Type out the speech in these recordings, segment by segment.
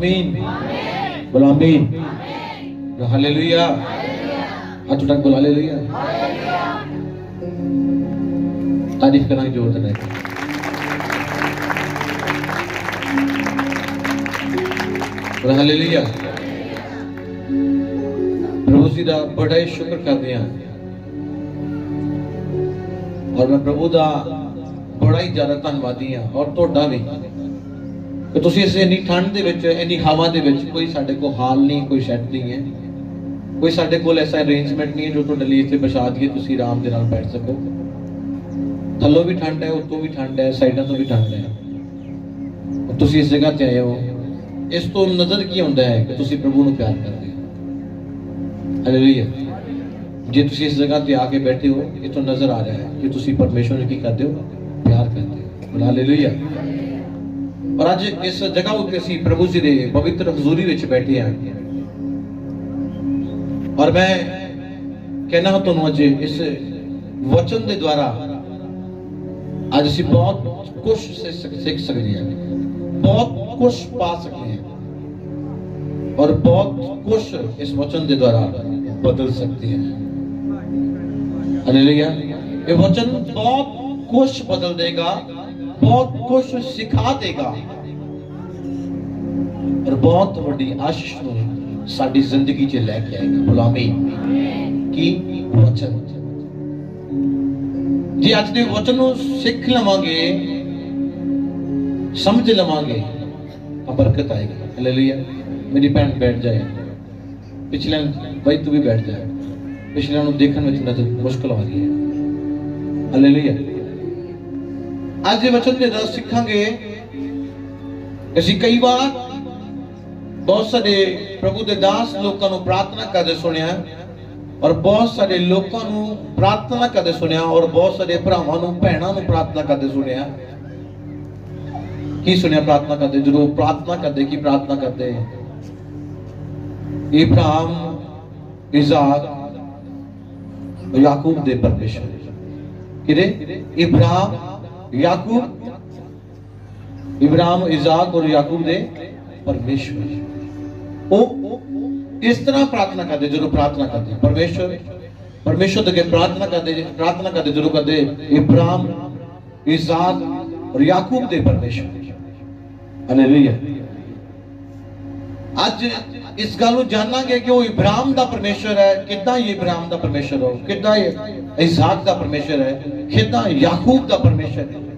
आमीन, बोलो आमीन, हालेलुया। हाथ उठा के बोलो हालेलुया। तारीफ करना की जरूरत नहीं। बोलो हालेलुया। प्रभु जी दा बड़ा ही शुक्र करते हैं और मैं प्रभु दा बड़ा ही ज्यादा धन्यवादी हाँ और तोड़ा भी कि तुसी इस इन्नी ठंड दे विच इन्नी हवा दे विच कोई साडे को हाल नहीं, कोई सेट नहीं है, कोई साडे कोल ऐसा अरेंजमेंट नहीं है जो तुहाडे लिए इत्थे बिछा दिए तुसी आराम दे नाल बैठ सको। थल्लों भी ठंड है, उत्तों भी ठंड है, साइडां तो भी ठंड है। तुसी इस जगह ते आए हो, इस तो नजर की हुंदा है कि तुसी प्रभु नूं प्यार करदे हो। हालेलुया। जे तुसी इस जगह ते आके बैठे हो, ये तो नजर आ रहा है कि तुसी परमेश्वर नूं की करदे हो, प्यार करदे हो। हालेलुया। और आज इस जगह उत्ते असीं प्रभु जी दे पवित्र हजूरी विच बैठे हैं और मैं कहना तुहानूं अज इस वचन दे द्वारा आज असीं बहुत कुछ सीख सकते हैं, बहुत कुछ पा सकते हैं और बहुत कुछ इस वचन के द्वारा बदल सकते हैं। हालेलुया। ये वचन बहुत कुछ बदल देगा, बहुत कुछ सिखा देगा और बहुत बड़ी आशीष को साडी जिंदगी च लेके आएगा। बोलो आमीन। की वचन जी आज दे वचन को सीख लवांगे, समझ लवांगे, बरकत आएगी। हालेलुया। मेरी भैन बैठ जाए, पिछले भाई तू भी बैठ जाए, पिछले देखने में नजर मुश्किल आ रही है। हालेलुया। आज ये वचन के दस सीखांगे। असीं कई बार बहुत सारे प्रभु के दास लोगों को प्रार्थना करते सुनिया और बहुत सारे लोगों को प्रार्थना करते सुनिया और बहुत सारे भरावां नूं भैणां नूं प्रार्थना करते सुनिया। की सुनिया प्रार्थना करते, जरूर प्रार्थना करते, की प्रार्थना करते इब्राहिम, इसहाक, याकूब दे परमेश्वर। किरे इब्राहिम, याकूब, इब्राहिम, इसहाक और याकूब दे परमेश्वर। ओ इस तरह प्रार्थना करते, जरूर प्रार्थना करते परमेश्वर, परमेश्वर के प्रार्थना करते जरूर करते इब्राहिम, इसहाक और याकूब दे परमेश्वर। हालेलुया। आज इस गल को जानांगे कि वो इब्राहिम दा परमेश्वर है, कितना ये इब्राहिम दा परमेश्वर हो, कितना ये इसहाक दा परमेश्वर है, कितना याकूब दा परमेश्वर है।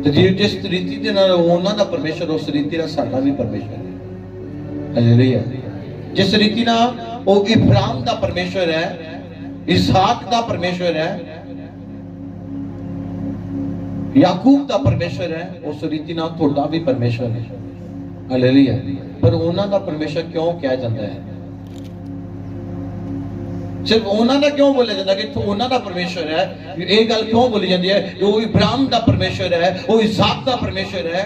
तो जिस रीति दे नाल उन्हां दा परमेश्वर उस रीति नाल साडा भी परमेश्वर है। हालेलुया। जिस रीति नाल वो इब्राहिम दा परमेश्वर है, इसहाक दा परमेश्वर है, याकूब दा परमेश्वर है, उस रीति नाल थोड़ा भी परमेश्वर है। हालेलुया। पर उन्हां दा परमेश्वर क्यों कहा जाता है? सिर्फ उन्हां दा क्यों बोलिया जाता है कि उन्हां दा परमेश्वर है? ये गल क्यों बोली जाती है? वो इब्राहिम दा परमेश्वर है, वो इसहाक दा परमेश्वर है,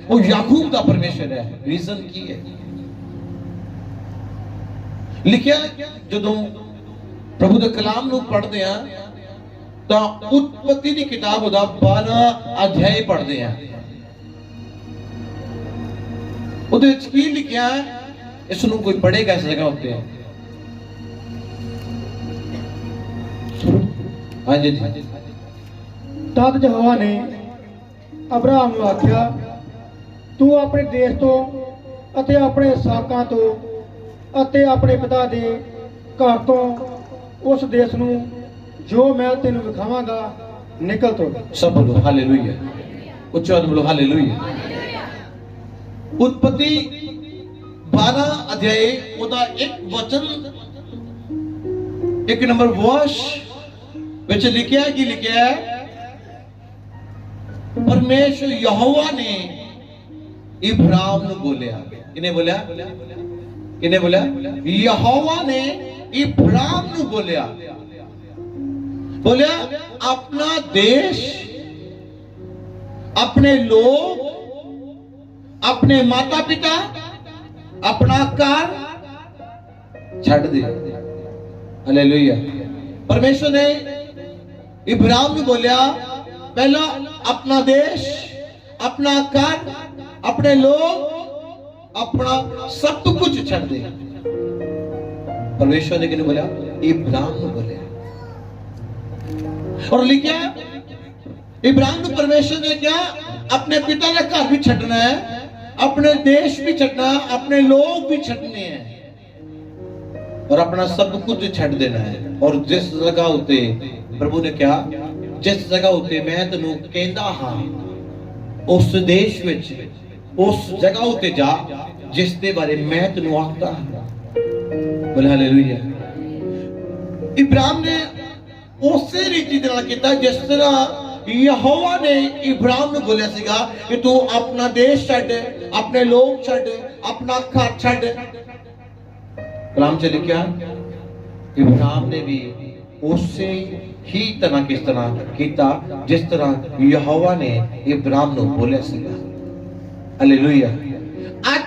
वो याकूब दा परमेश्वर है। रीजन की है? लिखिया जदों प्रभु दे कलाम नूं पढ़दे हैं तो उत्पत्ति की किताब उदा 12 अध्याय पढ़ते हैं। उहदे विच की लिखिया है? इसनूं कोई पढ़ेगा इस जगह उत्ते? हाँ जी जी। तद यहोवा ने अब्राहम नूं आख्या, तू अपने देश तो अते अपने साकां तो अते अपने पिता दे घर तो उस देश नूं जो मैं तेन विखावांगा निकल तो। सब बोलो हालेलुया। उच्चा बोलो हालेलुया। उत्पत्ति 12 अध्याय उदा एक वचन एक नंबर वर्ष विच लिखा है कि लिखा है परमेश्वर यहोवा ने इब्राहिम ने बोलिया। किने बोलिया? किने बोलिया? यहोवा ने इब्राहिम ने बोलिया। बोलिया अपना देश, अपने लोग, अपने माता पिता, अपना घर छड़ दे। हालेलुया। परमेश्वर ने इब्राहिम ने बोलिया पहला अपना देश, अपना घर, अपने लोग, अपना सब कुछ छड़ दे। परमेश्वर ने किन्हें बोला? इब्राहिम ने बोला। और लिखा इब्राहिम को परमेश्वर ने क्या अपने पिता का घर भी छड़ना है, अपने देश भी छड़ना, अपने लोग भी छड़ने हैं और अपना सब कुछ छड़ देना है। और जिस जगह उते प्रभु ने क्या, जिस जगह उते मैं तेनू कहंदा हां उस देश विच, उस जगह उते जा जिस दे बारे मैं तेनू आखदा हां। बोले हालेलुया। इब्राहिम ने उसे रीति दे नाल कीता जिस तरह यहोवा ने इब्राहिम को बोलिया सीगा कि तू अपना देश छड़, अपने लोग छड़, अपना घर छड़। कलाम च लिखा इब्राहिम ने भी उसे ही तरह किस तरह कीता जिस तरह यहोवा ने इब्राहिम को बोलिया सीगा। हालेलुया। आज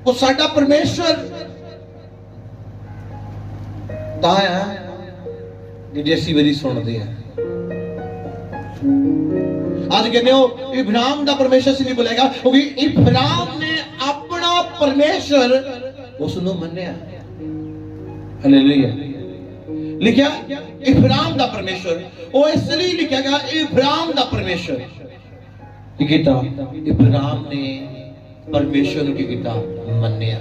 वो साडा परमेश्वर ताया कि जैसी बड़ी सुनते हैं। आज कहते हो इब्राहिम का परमेश्वर से नहीं बोलेगा क्योंकि इब्राहिम ने अपना परमेश्वर उसनु मन्या। हालेलुया। लिखा इब्राहिम का परमेश्वर, वो इसलिए लिखा गया इब्राहिम का परमेश्वर की किता, इब्राहिम ने परमेश्वर की किता मन्या,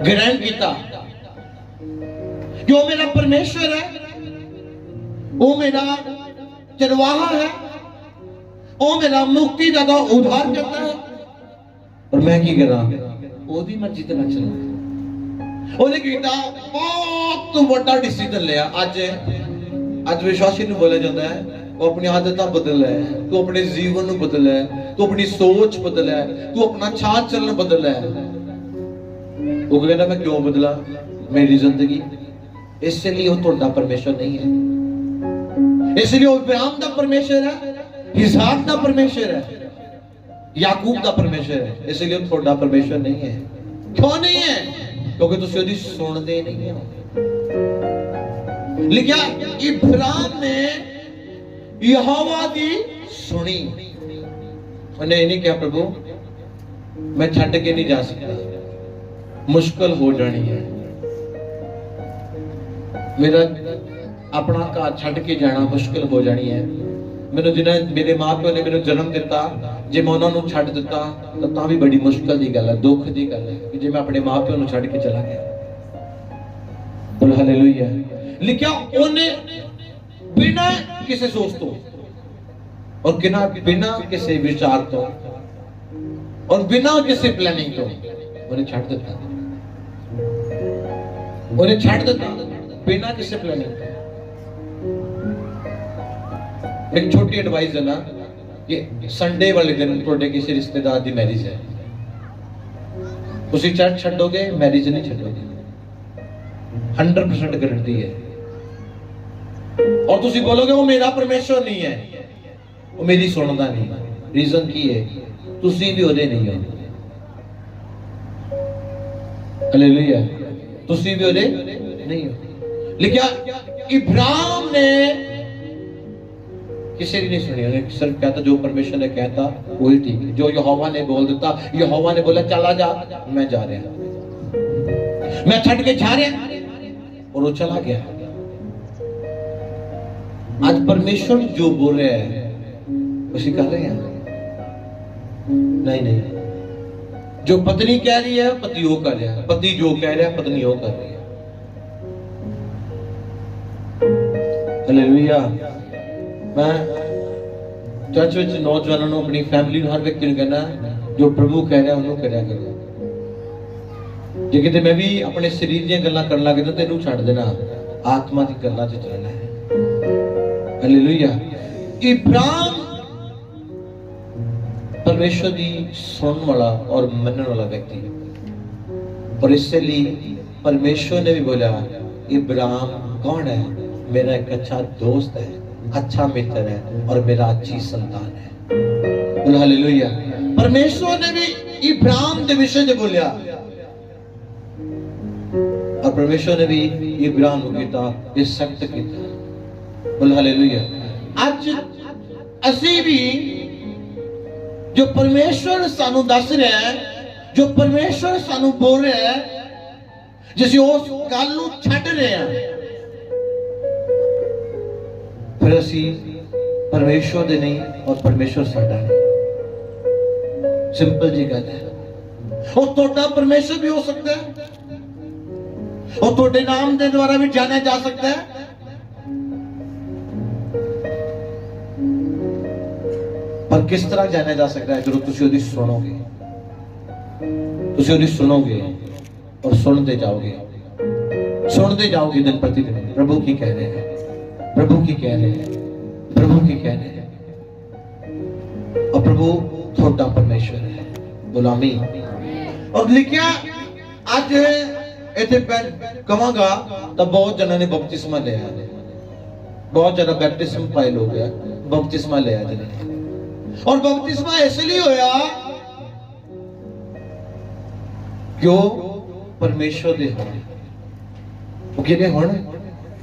ग्रहण किया कि वो मेरा परमेश्वर है, वो मेरा चरवाहा है, वो मेरा मुक्तिदाता उद्धार करता है और मैं की करा ओदी मर्जी ते ना चलना। ओने कीता बहुत बड़ा डिसीजन लिया। आज विश्वासी नु बोला जाता है वो अपनी आदतें बदल है, तू अपने जीवन नु बदल है, तू अपनी सोच बदल है, तू अपना चाल चलन बदल है। वो कहना मैं क्यों बदला मेरी जिंदगी? इसलिए वो तुहाडा परमेश्वर नहीं है, इसलिए वो इब्राहिम का परमेश्वर है, इसहाक का परमेश्वर है, याकूब का परमेश्वर है, इसलिए वो तुहाडा परमेश्वर नहीं है। क्यों नहीं है? क्योंकि तुसी ओदी सुनदे नहीं हो। लिखा इब्राहिम ने यहोवा दी सुनी, उन्हें नहीं क्या प्रभु मैं छड़ के नहीं जा सकता, मुश्किल हो जानी है, मेरा अपना घर छड़ के जाना मुश्किल हो जानी है। मैंने जिन्हें मेरे मां प्यो ने मैंने जन्म दिता, जे मैं उन्होंने छड़ दिता तो तां भी बड़ी मुश्किल दी गल है, दुख दी गल है कि जे मैं अपने मां प्यो छड़ के चला गया। बोल हालेलुया। लिखा ओने बिना किसी सोच तो और बिना किसी विचार तो और बिना किसी प्लानिंग तो उन्हें छड़ दिता, उन्हें छड़ दिता बिना किसी प्लानिंग। एक छोटी एडवाइस है ना कि संडे वाले दिन थोड़े किसी रिश्तेदार की मैरिज है, तुसी चर्च छड्डोगे मैरिज नहीं छड्डोगे, 100% गारंटी है। और तुसी बोलोगे वो मेरा परमेश्वर नहीं है, वो मेरी सुनता नहीं। रीजन की है? तुसी भी ओदे नहीं हो। हालेलुया। तुसी भी ओदे नहीं हो। लिखा इब्राहिम ने किसी ने नहीं सुनी, उन्हें सिर्फ कहता जो परमेश्वर ने कहता वही ठीक है, जो यहोवा ने बोल देता, यहोवा ने बोला चला जा, मैं जा रहा, मैं छड़ के जा रहा, और वो चला गया। आज परमेश्वर जो बोल रहे हैं उसी कर रहे हैं। नहीं, जो पत्नी कह रही है पति वो कर रहा है, पति जो कह रहा है पत्नी वो कर रही है। हालेलुया। मैं चर्च विच नौजवानों को, अपनी फैमिली हर व्यक्ति को कहना जो प्रभु कह रहा है उन्होंने करया करो। जे किते मैं भी अपने शरीर दी गल्लां करन लग जां तेनू छड्ड देना, आत्मा दी गल्लां च चलना है। हालेलुया। इब्राहिम परमेश्वर दी सुनने वाला और मनने वाला व्यक्ति, और इसलिए परमेश्वर ने भी बोला इब्राहिम कौन है? मेरा एक अच्छा दोस्त है, अच्छा मित्र है और मेरा अच्छी संतान है। बोल हालेलुया। परमेश्वर ने भी इब्राहिम के विषय में बोलिया और परमेश्वर ने भी इब्राहिम को कीता ये सख्त कीता। बोल हालेलुया। आज असी भी जो परमेश्वर सानू दस रहा है, जो परमेश्वर सानू बोल रहा है, जिस उस गल नूं छड्ड रहे हैं, फिर असी परमेश्वर दे नहीं और परमेश्वर साडा नहीं। सिंपल जी गल है। और तोड़ा परमेश्वर भी हो सकता है, और तोड़े नाम के द्वारा भी जाना जा सकता है। पर किस तरह जाना जा सकता है? जो तुसी उहदी सुनोगे, तुसी उहदी सुनोगे और सुनते जाओगे दिन प्रतिदिन। प्रभु की कह रहे हैं, प्रभु की कह रहे हैं, प्रभु की कह रहे हैं। और प्रभु थोड़ा परमेश्वर है। गुलामी और लिखिया अज इतने कहांगा तो बहुत जन ने बपतिस्मा लिया, बहुत ज्यादा बैप्टिस्म पाए लोग है, बपतिस्मा लिया जिन्हें। और बपतिस्मा इसलिए होया क्यों? परमेश्वर दे होने, वो किहदे होने?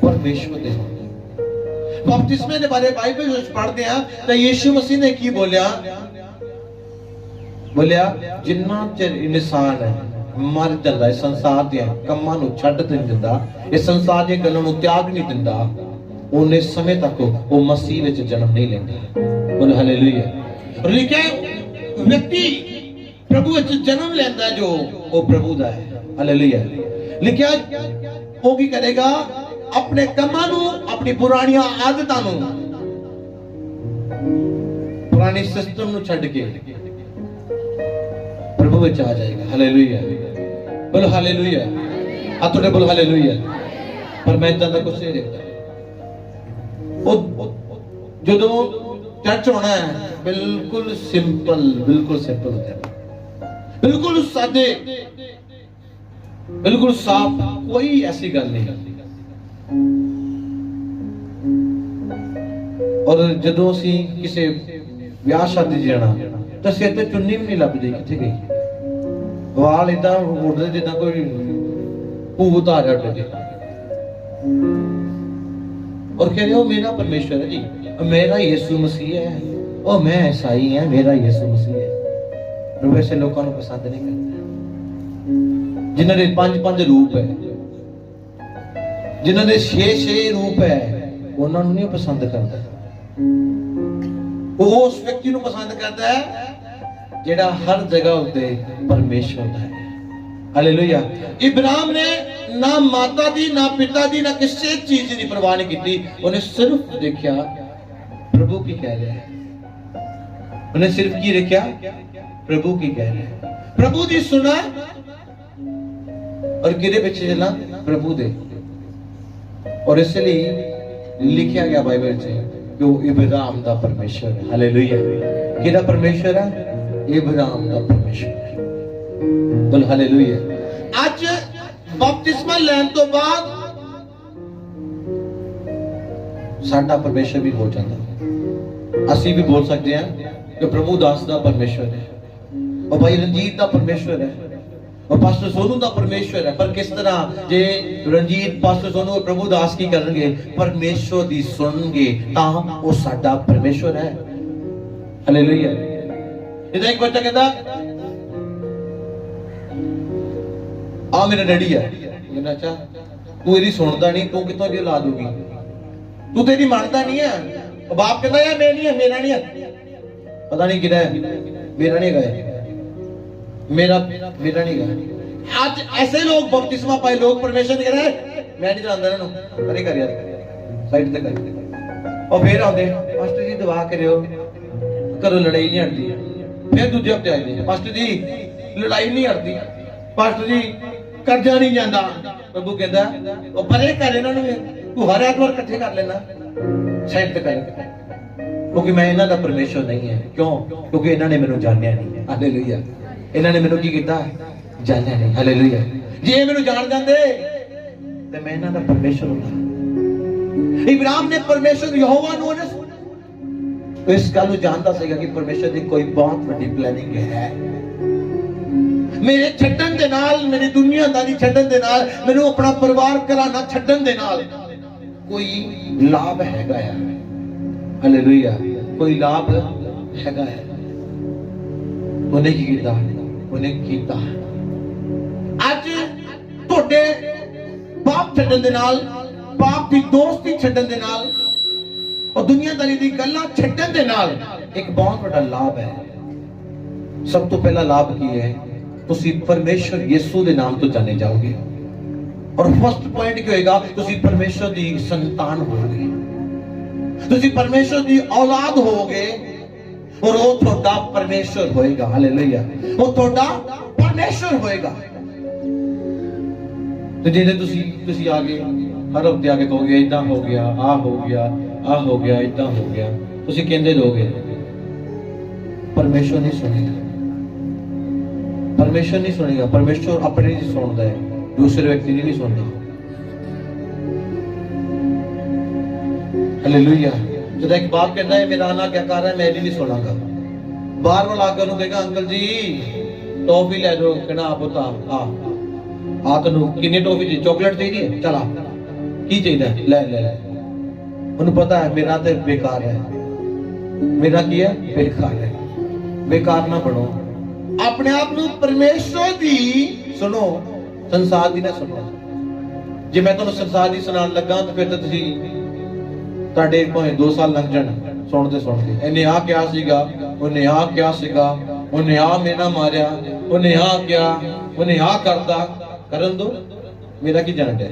परमेश्वर दे होने। बपतिस्मे के बारे बाइबल में पढ़ते हैं तो यीशु मसीह ने की बोलिया, जिन्ना चिर इंसान है मर जाता है, संसार के कमां नूं छड्ड नहीं दिंदा, इस संसार दी गल्लां नूं त्याग नहीं दिंदा, उन्ने समय तक वो मसीह विच जन्म नहीं लेंदा। बोल हालेलुया। और लिखा व्यक्ति प्रभु विच जन्म लेंदा जो वो प्रभु दा है। हालेलुया। लिखा वो की करेगा? अपने कमां नूं, अपनी पुरानियां आदतां नूं, पुरानी सिस्टम नूं छड्ड के प्रभु विच आ जाएगा। हालेलुया। बोलो हालेलुया। हाथों ने बोलो हालेलुया। पर मैं इतना कुछ नहीं देखता। जो चर्च होना है बिल्कुल सिंपल होता है, बिल्कुल सादे, बिल्कुल साफ, कोई ऐसी गल नहीं। और जदों असीं किसी विआह शादी जाना तो सिर ते चुन्नी भी नहीं लभदी, कित्थे गई? वाल इदां उड़दे जिद्दां कोई भूत आ जाए। और कह रहे हो मेरा परमेश्वर है जी, मेरा यीशु मसीह है, और मैं ईसाई है, मेरा यीशु मसीह है। प्रभु ऐसे लोगों को पसंद नहीं करता, जिन्होंने 5 रूप है, जिन्होंने 6 रूप है, उन्होंने नहीं पसंद करता। वो उस व्यक्ति को पसंद करता है जेड़ा हर जगह उत्ते परमेश्वर दा है। हालेलुया। इब्राहिम ने ना माता दी, ना पिता दी, ना किसी चीज की परवाह नहीं की। उन्हें सिर्फ देखा प्रभु की कह रहे हैं, उन्हें सिर्फ की देखा प्रभु की कह रहे हैं, प्रभु दी सुना और किदे पीछे चला? प्रभु दे। और इसलिए लिखा गया बाइबल से कि वो इब्राहिम दा परमेश्वर है। हालेलुया। किदा परमेश्वर है? इब्राहिम दा परमेश्वर है। बोल हालेलुया। आज बपतिस्मा लेन तो बाद साडा परमेश्वर भी हो जाता है। असी भी बोल सकते हैं कि प्रभु दास दा परमेश्वर है, और भाई रंजीत दा परमेश्वर है, और पास्टर सोनू दा परमेश्वर है। पर किस तरह जे रंजीत, पास्टर सोनू और प्रभु दास की करेंगे? परमेश्वर दी सुनेंगे तां वो साडा परमेश्वर है। हालेलुया। इधर एक बच्चा कहता आ मेरा डैडी है, कहना अच्छा तू यदि सुनता नहीं, तू कितों दी औलाद होगी? तू तेरी मानता नहीं है। बाप कहता यार मैं नहीं है, मेरा नहीं है, पता नहीं किधर है, मेरा नहीं गए, मेरा नहीं गए। आज ऐसे लोग बपतिस्मा पाए लोग परमेश्वर कह रहे हैं मैं नहीं जानता ना, अरे कर यार साइड ते कर। और फिर आते पास्टर जी दुआ करियो, घरों लड़ाई नहीं हटती। फिर दूजे हफ्ते आए पास्टर जी लड़ाई नहीं हटती, पास्टर जी कर्जा नहीं जाता। प्रभु कहता वो परे कर इन्होंने, तू हर ऐतवार इकट्ठे कर लेना साइड ते कर, क्योंकि मैं इन्हां दा परमेश्वर नहीं है। क्यों? क्योंकि इन्हां ने मैनू जानिया नहीं है। हालेलुया। इन्हां ने मैनू की कीता? जानिया नहीं। हालेलुया। जे मैनू जान जांदे ते मैं इन्हां दा परमेश्वर होंदा। इब्राहिम ने परमेश्वर यहोवा नूं तो इस गल जानता सीगा कि परमेश्वर की कोई बहुत बड़ी प्लानिंग है। मेरे छड्डन दे नाल, मेरी दुनियादारी छड्डन दे नाल, मैनू अपना परिवार घराना छड्डन दे नाल कोई लाभ हैगा है। हालेलुया। कोई लाभ हैगा है। ਉਹਨੇ ਕੀ ਕੀਤਾ? ਉਹਨੇ ਕੀਤਾ। ਅੱਜ ਤੁਹਾਡੇ ਪਾਪ ਛੱਡਣ ਦੇ ਨਾਲ, ਪਾਪ ਦੀ ਦੋਸਤੀ ਛੱਡਣ ਦੇ ਨਾਲ और दुनियादारी दी गल्लां छड्डण दे नाल एक बहुत बड़ा लाभ है। सब तो पहला लाभ की है, तुसी परमेश्वर यीशु दे नाम तो जाने जाओगे। और फर्स्ट पॉइंट क्या होएगा? तुसी परमेश्वर दी संतान होगे, तुसी परमेश्वर दी औलाद होगे और वो थोड़ा परमेश्वर होएगा। हालेलुया, वो थोड़ा परमेश्वर होएगा। तो जिन्हें तुसी आगे हर हफ्ते आके कहोगे इतना हो गया, आ हो गया, आ हो गया, इतना हो गया, तुसी कहंदे रहोगे, परमेश्वर नहीं सुनेगा। परमेश्वर नहीं सुनेगा। परमेश्वर अपने नहीं सुनता है, दूसरे व्यक्ति नहीं सुनता। हालेलुया। जब एक बाप कहता है मेरा आना क्या कर रहा है, मैं नहीं सुनागा, बार बार आकर उन्होंने कहेगा अंकल जी टॉफी ले दो, कहना आप होता आ तेन किन्नी टॉफी चाहिए? चॉकलेट चाहिए? चला की चाहिए? ले ले ले। उन्हें पता है मेरा तो बेकार है, मेरा की है? बेकार है। बेकार ना बनो, अपने आप को परमेश्वर दी सुनो, संसार दी ना सुनो। जे मैं तुहानू संसार दी सुनान लगा तो फिर तो तुसी तुहाडे भावें 2 साल लंघ जाण सुनते सुनते। इन्हें आ क्या सीगा, उन्हें आ क्या सीगा, उन्हें आ मेना मारिया, उन्हें आ क्या, उन्हें आ करदा, करन दो, मेरा की जान है?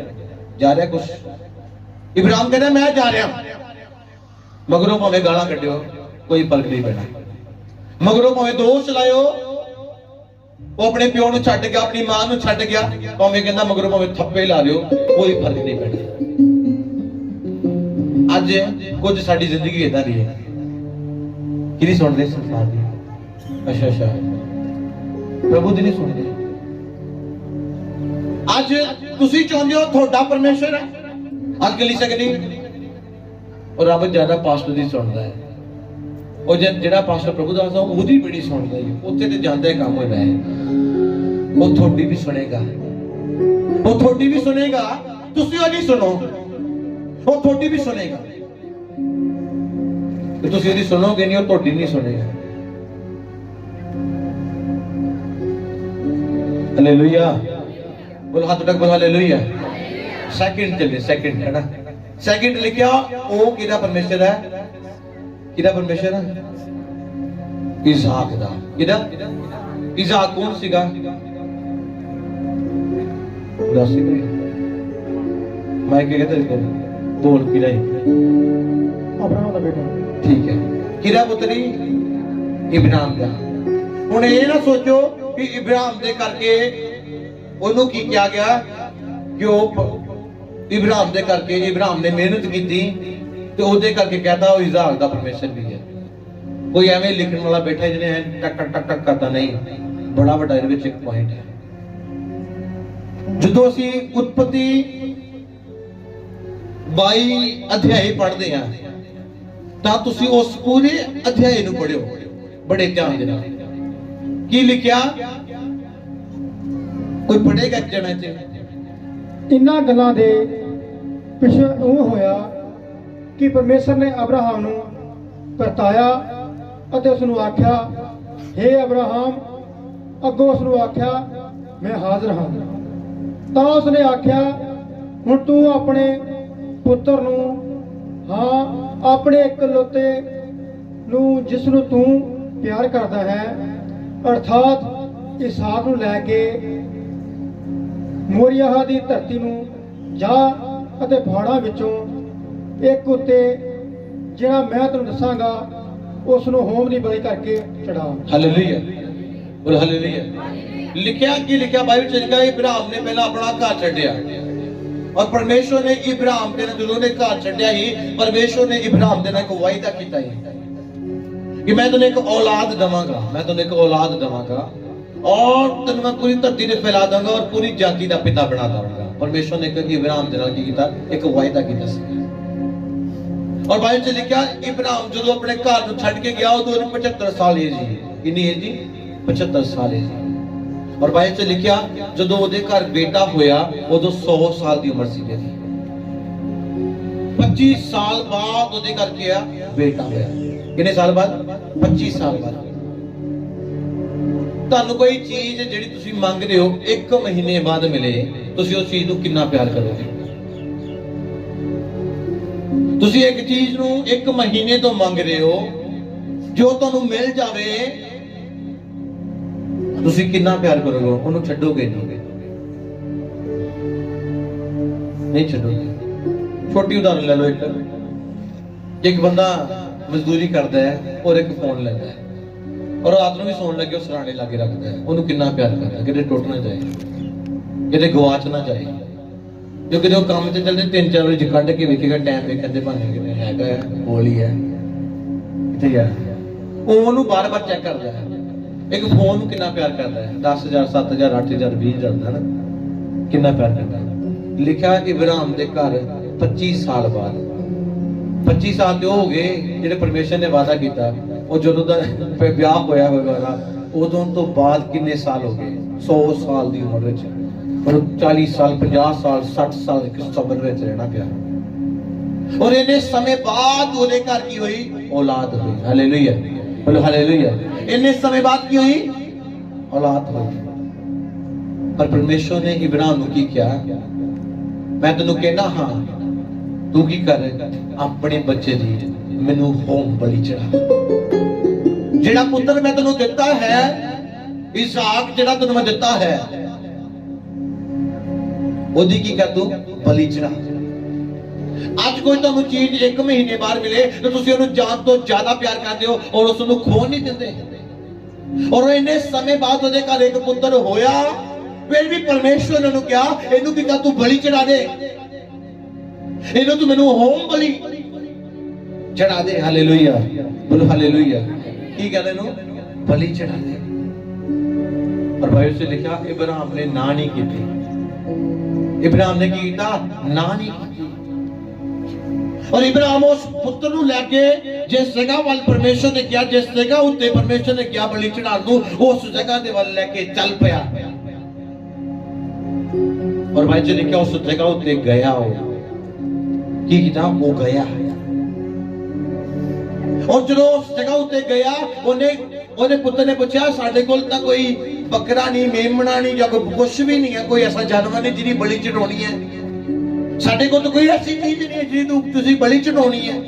जा रहा कुछ? इब्राहिम कहता मैं जा रहा, मगरों भावें गालां कड्डियो, कोई फर्क नहीं पैना। मगरों भावें दोष लायो, वो अपने प्यो नूं छड्ड गया, अपनी मां नूं छड्ड गया, भावें कहंदा मगरों भावें थप्पे ला लियो, कोई फर्क नहीं पैना। अज कुछ साडी जिंदगी इदां दी है कि नहीं सुनदे संसार दी। अच्छा प्रभु दी नहीं सुनदे। आज तुसी चाहते हो थोड़ा परमेश्वर है, आज गली सकनी और रब ज्यादा पास्टर दी सुनदा है। और जेड़ा पास्टर प्रभु दास है ओदी बड़ी सुनदा है, उत्थे ते जांदा काम होया है। वो थोड़ी भी सुनेगा, वो थोड़ी भी सुनेगा, तुसी ओदी सुनो, वो थोड़ी भी सुनेगा। तो तुसी ओदी सुनोगे नहीं और थोड़ी नहीं सुनेगा। हालेलुया, बोलो हाथ उठा के बोलो हालेलुया। सेकंड चलिए, सेकंड है ना, सेकंड लिखा वो किदा परमेश्वर है? किदा परमेश्वर है? इसहाक दा। किदा? इसहाक कौन सीगा? दस मैं क्या कहते बोल किदा ही? अब्राहम दा बेटा। ठीक है, किदा पुत्री? इब्राहिम दा। हुण ये ना सोचो कि इब्राहिम दे करके ओनू की किया गया कि इब्राहिम दे करके इब्राहिम ने मेहनत की थी तो ओदे करके कहता वो इसहाक दा परमेश्वर भी है। कोई एवं लिखने वाला बैठा है जिन्हें टक टक टक टक करता नहीं, बड़ा बड़ा एक पॉइंट है। जो असी उत्पत्ति 22 अध्याय पढ़ते हैं ਤਾਂ ਤੁਸੀਂ ਉਸ ਪੂਰੇ ਅਧਿਆਇ ਨੂੰ ਪੜਿਓ ਬੜੇ ਧਿਆਨ ਦੇ ਨਾਲ। ਕੀ ਲਿਖਿਆ? ਕੋਈ ਪੜੇਗਾ ਜਣਾ ਚ? ਇਨ੍ਹਾਂ ਗੱਲਾਂ ਦੇ ਪਿੱਛੇ ਉਹ ਹੋਇਆ ਕਿ ਪਰਮੇਸ਼ਰ ਨੇ ਅਬਰਾਹਮ ਨੂੰ ਪਰਤਾਇਆ ਅਤੇ ਉਸ ਨੂੰ ਆਖਿਆ, हे ਅਬਰਾਹਮ। ਅੱਗੋਂ ਉਸ ਨੂੰ ਆਖਿਆ, ਮੈਂ ਹਾਜ਼ਰ ਹਾਂ। ਤਾਂ ਉਸ ਨੇ ਆਖਿਆ, ਹੁਣ ਤੂੰ ਆਪਣੇ ਪੁੱਤਰ ਨੂੰ, ਹਾਂ ਆਪਣੇ ਇਕਲੌਤੇ ਨੂੰ ਜਿਸ ਨੂੰ ਤੂੰ ਪਿਆਰ ਕਰਦਾ ਹੈ, ਅਰਥਾਤ ਇਸਹਾਕ ਨੂੰ ਲੈ ਕੇ ਮੋਰੀਆ ਦੀ ਧਰਤੀ ਨੂੰ ਜਾ ਅਤੇ ਪਹਾੜਾਂ ਵਿੱਚੋਂ ਇੱਕ ਉੱਤੇ ਜਿਹੜਾ ਮੈਂ ਤੈਨੂੰ ਦੱਸਾਂਗਾ ਉਸ ਨੂੰ ਹੋਮ ਦੀ ਬਲੀ ਕਰਕੇ ਚੜਾ। ਹਾਲੇਲੂਇਆ, ਬੋਲ ਹਾਲੇਲੂਇਆ। ਲਿਖਿਆ ਕੀ ਲਿਖਿਆ ਬਾਈਬਲ ਚ ਲਿਖਿਆ ਇਬਰਾਹਿਮ ਨੇ ਪਹਿਲਾਂ ਆਪਣਾ ਘਰ ਛੱਡਿਆ और परमेश्वर ने इब्राहिम के जो ने घर छड्या ही, परमेश्वर ने इब्राहिम के एक वायदा किया कि मैं तुझे एक औलाद देवांगा, मैं तुझे एक औलाद देवांगा और तेन मैं पूरी धरती में फैला दूंगा और पूरी जाति का पिता बना दूंगा। परमेश्वर ने इब्राहिम के नाल की कीता? एक वायदा किया। और बाइबल च लिखा इब्राहिम जो अपने घर को छड्ड के गया उदों 75 साल एज जी। कितनी एज जी? 75 साल एज। और बाइबल च लिखा जदों ओदे घर बेटा होया उदों 100 साल की उम्र सी। 25 साल बाद ओदे घर क्या बेटा होया? कितने साल बाद? 25 साल बाद। ਤੁਹਾਨੂੰ ਕੋਈ ਚੀਜ਼ ਜਿਹੜੀ ਤੁਸੀਂ ਮੰਗਦੇ ਹੋ 1 ਮਹੀਨੇ ਬਾਅਦ ਮਿਲੇ, ਤੁਸੀਂ ਉਸ ਚੀਜ਼ ਨੂੰ ਕਿੰਨਾ ਪਿਆਰ ਕਰੋਗੇ? ਤੁਸੀਂ ਇੱਕ ਚੀਜ਼ ਨੂੰ 1 ਮਹੀਨੇ ਤੋਂ ਮੰਗ ਰਹੇ ਹੋ, ਜੋ ਤੁਹਾਨੂੰ ਮਿਲ ਜਾਵੇ ਤੁਸੀਂ ਕਿੰਨਾ ਪਿਆਰ ਕਰੋਗੇ? ਉਹਨੂੰ ਛੱਡੋਗੇ ਨਹੀਂ ਛੱਡੋਗੇ। ਛੋਟੀ ਉਦਾਹਰਨ ਲੈ ਲਓ। ਇੱਕ ਬੰਦਾ ਮਜ਼ਦੂਰੀ ਕਰਦਾ ਹੈ ਔਰ ਇੱਕ ਫੋਨ ਲੈਂਦਾ ਹੈ ਔਰ ਰਾਤ ਨੂੰ ਵੀ ਸੌਣ ਲੱਗੇ ਉਹ ਸਰਾਣੇ ਲਾਗੇ ਰੱਖਦਾ ਹੈ। ਉਹਨੂੰ ਕਿੰਨਾ ਪਿਆਰ ਕਰਦਾ, ਕਿਤੇ ਟੁੱਟ ਨਾ ਜਾਏ, ਕਿਤੇ ਗਵਾਚ ਨਾ ਜਾਏ। ਜੋ ਕਿਤੇ ਉਹ ਕੰਮ ਤੇ ਚੱਲਦੇ 3-4 ਵਜੇ ਕੱਢ ਕੇ ਵੇਖੇਗਾ, ਟਾਈਮ ਵੇਖਣ ਦੇ ਭਾਣੇ ਕਿਤੇ ਹੈਗਾ ਕੋਲ ਹੀ ਹੈ, ਕਿੱਥੇ ਹੈ, ਉਹ ਉਹਨੂੰ ਬਾਰ-ਬਾਰ ਚੈੱਕ ਕਰਦਾ ਹੈ। ਇੱਕ ਫੋਨ ਨੂੰ ਕਿੰਨਾ ਪਿਆਰ ਕਰਦਾ ਹੈ, 10,000 7,000 8,000 20,000 ਦਾ ਨਾ, ਕਿੰਨਾ ਪਿਆਰ ਕਰਦਾ ਹੈ। ਲਿਖਿਆ ਕਿ ਇਬਰਾਹਿਮ ਦੇ ਘਰ 25 ਸਾਲ ਬਾਅਦ, 25 ਸਾਲ ਤੇ ਉਹ ਹੋ ਗਏ ਜਿਹੜੇ ਪਰਮੇਸ਼ਰ ਨੇ ਵਾਅਦਾ ਕੀਤਾ। ਉਹ ਜਦੋਂ ਦਾ ਵਿਆਹ ਹੋਇਆ ਹੋਵੇਗਾ ਉਦੋਂ ਤੋਂ ਬਾਅਦ ਕਿੰਨੇ ਸਾਲ ਹੋ ਗਏ? 100 ਸਾਲ ਦੀ ਉਮਰ ਵਿੱਚ, ਪਰ 40 ਸਾਲ 50 ਸਾਲ 60 ਸਾਲ ਇੱਕ ਸਬਰ ਵਿੱਚ ਰਹਿਣਾ ਪਿਆ। ਔਰ ਇਹਨੇ ਸਮੇਂ ਬਾਅਦ ਉਹਦੇ ਘਰ ਕੀ ਹੋਈ? ਔਲਾਦ ਹੋਈ। ਹਾਲੇਲੂਇਆ, ਬੋਲੋ ਹਾਲੇਲੂਇਆ। ਇਹਨੇ ਸਮੇਂ ਬਾਅਦ ਕੀ ਹੋਈ? ਔਲਾਦ ਹੋਈ। ਪਰ ਪਰਮੇਸ਼ਰ ਨੇ ਇਬਰਾਹਿਮ ਨੂੰ ਕੀ ਕਿਹਾ? ਮੈਂ ਤੈਨੂੰ ਕਹਿਣਾ ਹਾਂ, ਤੂੰ ਕੀ ਕਰ ਆਪਣੇ ਬੱਚੇ ਦੀ ਮੈਨੂੰ ਹੋਮ ਬਲੀ ਚੜਾ। ਜਿਹੜਾ ਪੁੱਤਰ ਮੈਂ ਤੈਨੂੰ ਦਿੱਤਾ ਹੈ, ਇਸਾਕ ਜਿਹੜਾ ਤੈਨੂੰ ਮੈਂ ਦਿੱਤਾ ਹੈ, ਉਹਦੀ ਕੀ ਕਰ ਤੂੰ? ਬਲੀ ਚੜਾ। ਅੱਜ ਕੋਈ ਤੁਹਾਨੂੰ ਚੀਜ਼ 1 ਮਹੀਨੇ ਬਾਅਦ ਮਿਲੇ ਤਾਂ ਤੁਸੀਂ ਉਹਨੂੰ ਜਾਨ ਤੋਂ ਜ਼ਿਆਦਾ ਪਿਆਰ ਕਰਦੇ ਹੋ ਔਰ ਉਸ ਨੂੰ ਖੋ ਨਹੀਂ ਦਿੰਦੇ। ਔਰ ਇਹਨੇ ਸਮੇਂ ਬਾਅਦ ਉਹਦੇ ਘਰ ਇੱਕ ਪੁੱਤਰ ਹੋਇਆ, ਫਿਰ ਵੀ ਪਰਮੇਸ਼ਵਰ ਨੇ ਉਹਨੂੰ ਕਿਹਾ ਇਹਨੂੰ ਕੀ ਕਰ ਤੂੰ ਬਲੀ ਚੜਾ ਦੇ, ਇਹਨੂੰ ਤੂੰ ਮੈਨੂੰ ਹੋਮ ਬਲੀ ਚੜਾ ਦੇ। ਹਾਲੇਲੂਇਆ, ਬੋਲੋ ਹਾਲੇਲੂਇਆ। ਕੀ ਕਹਿੰਦੇ ਇਹਨੂੰ? ਬਲੀ ਚੜਾ ਦੇ। ਪਰ ਬਾਈਬਲ ਵਿੱਚ ਲਿਖਿਆ ਇਬਰਾਹਿਮ ਨੇ ਨਾ ਨਹੀਂ ਕੀਤੀ। ਇਬਰਾਹਿਮ ਨੇ ਕੀ ਕੀਤਾ? ਨਾ ਨਹੀਂ ਕੀਤੀ। ਔਰ ਇਬਰਾਹਿਮ ਉਸ ਪੁੱਤਰ ਨੂੰ ਲੈ ਕੇ ਜਿਸ ਜਗ੍ਹਾ ਵੱਲ ਪਰਮੇਸ਼ਰ ਨੇ ਕਿਹਾ, ਜਿਸ ਜਗ੍ਹਾ ਉੱਤੇ ਪਰਮੇਸ਼ਰ ਨੇ ਕਿਹਾ ਬਲੀ ਚੜਾਉਣ ਨੂੰ, ਉਸ ਜਗ੍ਹਾ ਦੇ ਵੱਲ ਲੈ ਕੇ ਚੱਲ ਪਿਆ। ਔਰ ਬਾਈਬਲ ਵਿੱਚ ਲਿਖਿਆ ਉਸ ਜਗ੍ਹਾ ਉੱਤੇ ਗਿਆ। ਉਹ ਕੀ ਕੀਤਾ? ਉਹ ਗਿਆ। ਔਰ ਜਦੋਂ ਉਸ ਜਗ੍ਹਾ ਉੱਤੇ ਗਿਆ, ਉਹਦੇ ਪੁੱਤਰ ਨੇ ਪੁੱਛਿਆ ਸਾਡੇ ਕੋਲ ਤਾਂ ਕੋਈ ਬੱਕਰਾ ਨਹੀਂ, ਮੇਮਣਾ ਨਹੀਂ, ਜਾਂ ਕੋਈ ਕੁਛ ਵੀ ਨਹੀਂ ਹੈ, ਕੋਈ ਐਸਾ ਜਾਨਵਰ ਨਹੀਂ ਜਿਹਦੀ ਬਲੀ ਚੜਾਉਣੀ ਹੈ। ਸਾਡੇ ਕੋਲ ਤਾਂ ਕੋਈ ਐਸੀ ਚੀਜ਼ ਨਹੀਂ ਹੈ ਜਿਹਦੀ ਤੁਸੀਂ ਬਲੀ ਚੜਾਉਣੀ ਹੈ।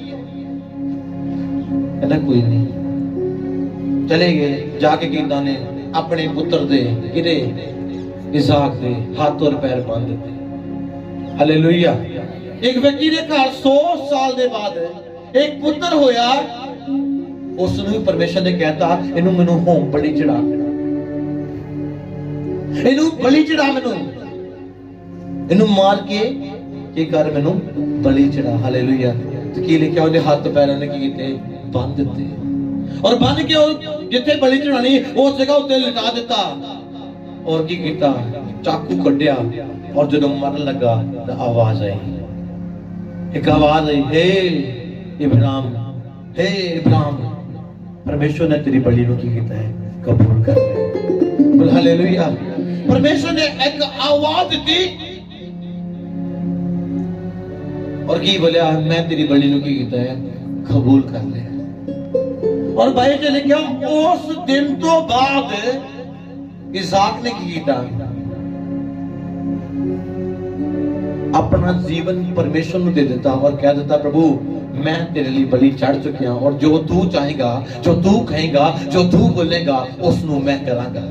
ਕਹਿੰਦਾ ਕੋਈ ਨਹੀਂ। ਚਲੇ ਗਏ। ਜਾ ਕੇ ਕਿੰਦਾ ਨੇ ਆਪਣੇ ਪੁੱਤਰ ਦੇ ਕਿਹਦੇ? ਇਸਾਕ ਦੇ ਹੱਥ ਔਰ ਪੈਰ ਬੰਨ੍ਹ ਦਿੱਤੇ। ਹਾਲੇਲੂਇਆ। ਇੱਕ ਵਿਅਕਤੀ ਦੇ ਘਰ 100 ਸਾਲ ਦੇ ਬਾਅਦ ਇੱਕ ਪੁੱਤਰ ਹੋਇਆ। ਉਸ ਨੂੰ ਵੀ ਪਰਮੇਸ਼ਰ ਨੇ ਕਹਿਤਾ ਇਹਨੂੰ ਮੈਨੂੰ ਹੋਮ ਬਲੀ ਚੜਾ, ਇਹਨੂੰ ਬਲੀ ਚੜਾ, ਮੈਨੂੰ ਇਹਨੂੰ ਮਾਰ ਕੇ ਕੀ ਕਰ, ਮੈਨੂੰ ਬਲੀ ਚੜਾ। ਹਾਲੇਲੂਇਆ। ਤੇ ਕੀ ਲਿਖਿਆ? ਉਹਦੇ ਹੱਥ ਪੈਰਾਂ ਨੇ ਕੀ ਕੀਤੇ? ਬੰਨ੍ਹ ਦਿੱਤੇ। ਔਰ ਬੰਨ੍ਹ ਕੇ ਉਹ ਜਿੱਥੇ ਬਲੀ ਚੜਾਣੀ ਉਸ ਜਗ੍ਹਾ ਉੱਤੇ ਲਿਟਾ ਦਿੱਤਾ। ਔਰ ਕੀ ਕੀਤਾ? ਚਾਕੂ ਕੱਢਿਆ। ਔਰ ਜਦੋਂ ਮਰਨ ਲੱਗਾ ਤਾਂ ਆਵਾਜ਼ ਆਈ, ਇੱਕ ਆਵਾਜ਼ ਆਈ, हे इब्राहिम, हे इब्राहिम, परमेश्वर ने तेरी बलि ਨੂੰ ਕੀ ਕੀਤਾ ਹੈ? ਕਬੂਲ ਕਰ ਲਿਆ। ਬੋਲ ਹਾਲੇਲੂਇਆ। ਪਰਮੇਸ਼ਰ ਨੇ ਇੱਕ ਆਵਾਜ਼ ਦਿੱਤੀ ਔਰ ਕੀ ਬੋਲਿਆ? ਮੈਂ ਤੇਰੀ ਬਲि ਨੂੰ ਕੀ ਕੀਤਾ ਹੈ? ਕਬੂਲ ਕਰ ਲਿਆ। ਔਰ ਬਾਈਬਲ ਵਿੱਚ ਲਿਖਿਆ ਉਸ ਦਿਨ ਤੋਂ ਬਾਅਦ ਇਸਾਕ ਨੇ ਕੀ ਕੀਤਾ? अपना जीवन परमेश्वर ਨੂੰ ਦੇ ਦਿੱਤਾ और कह ਦਿੱਤਾ प्रभु मैं तेरे लिए बलि चढ़ चुकिया और जो तू चाहेगा, जो तू कहेगा, जो तू बोलेगा उस ਨੂੰ मैं करांगा।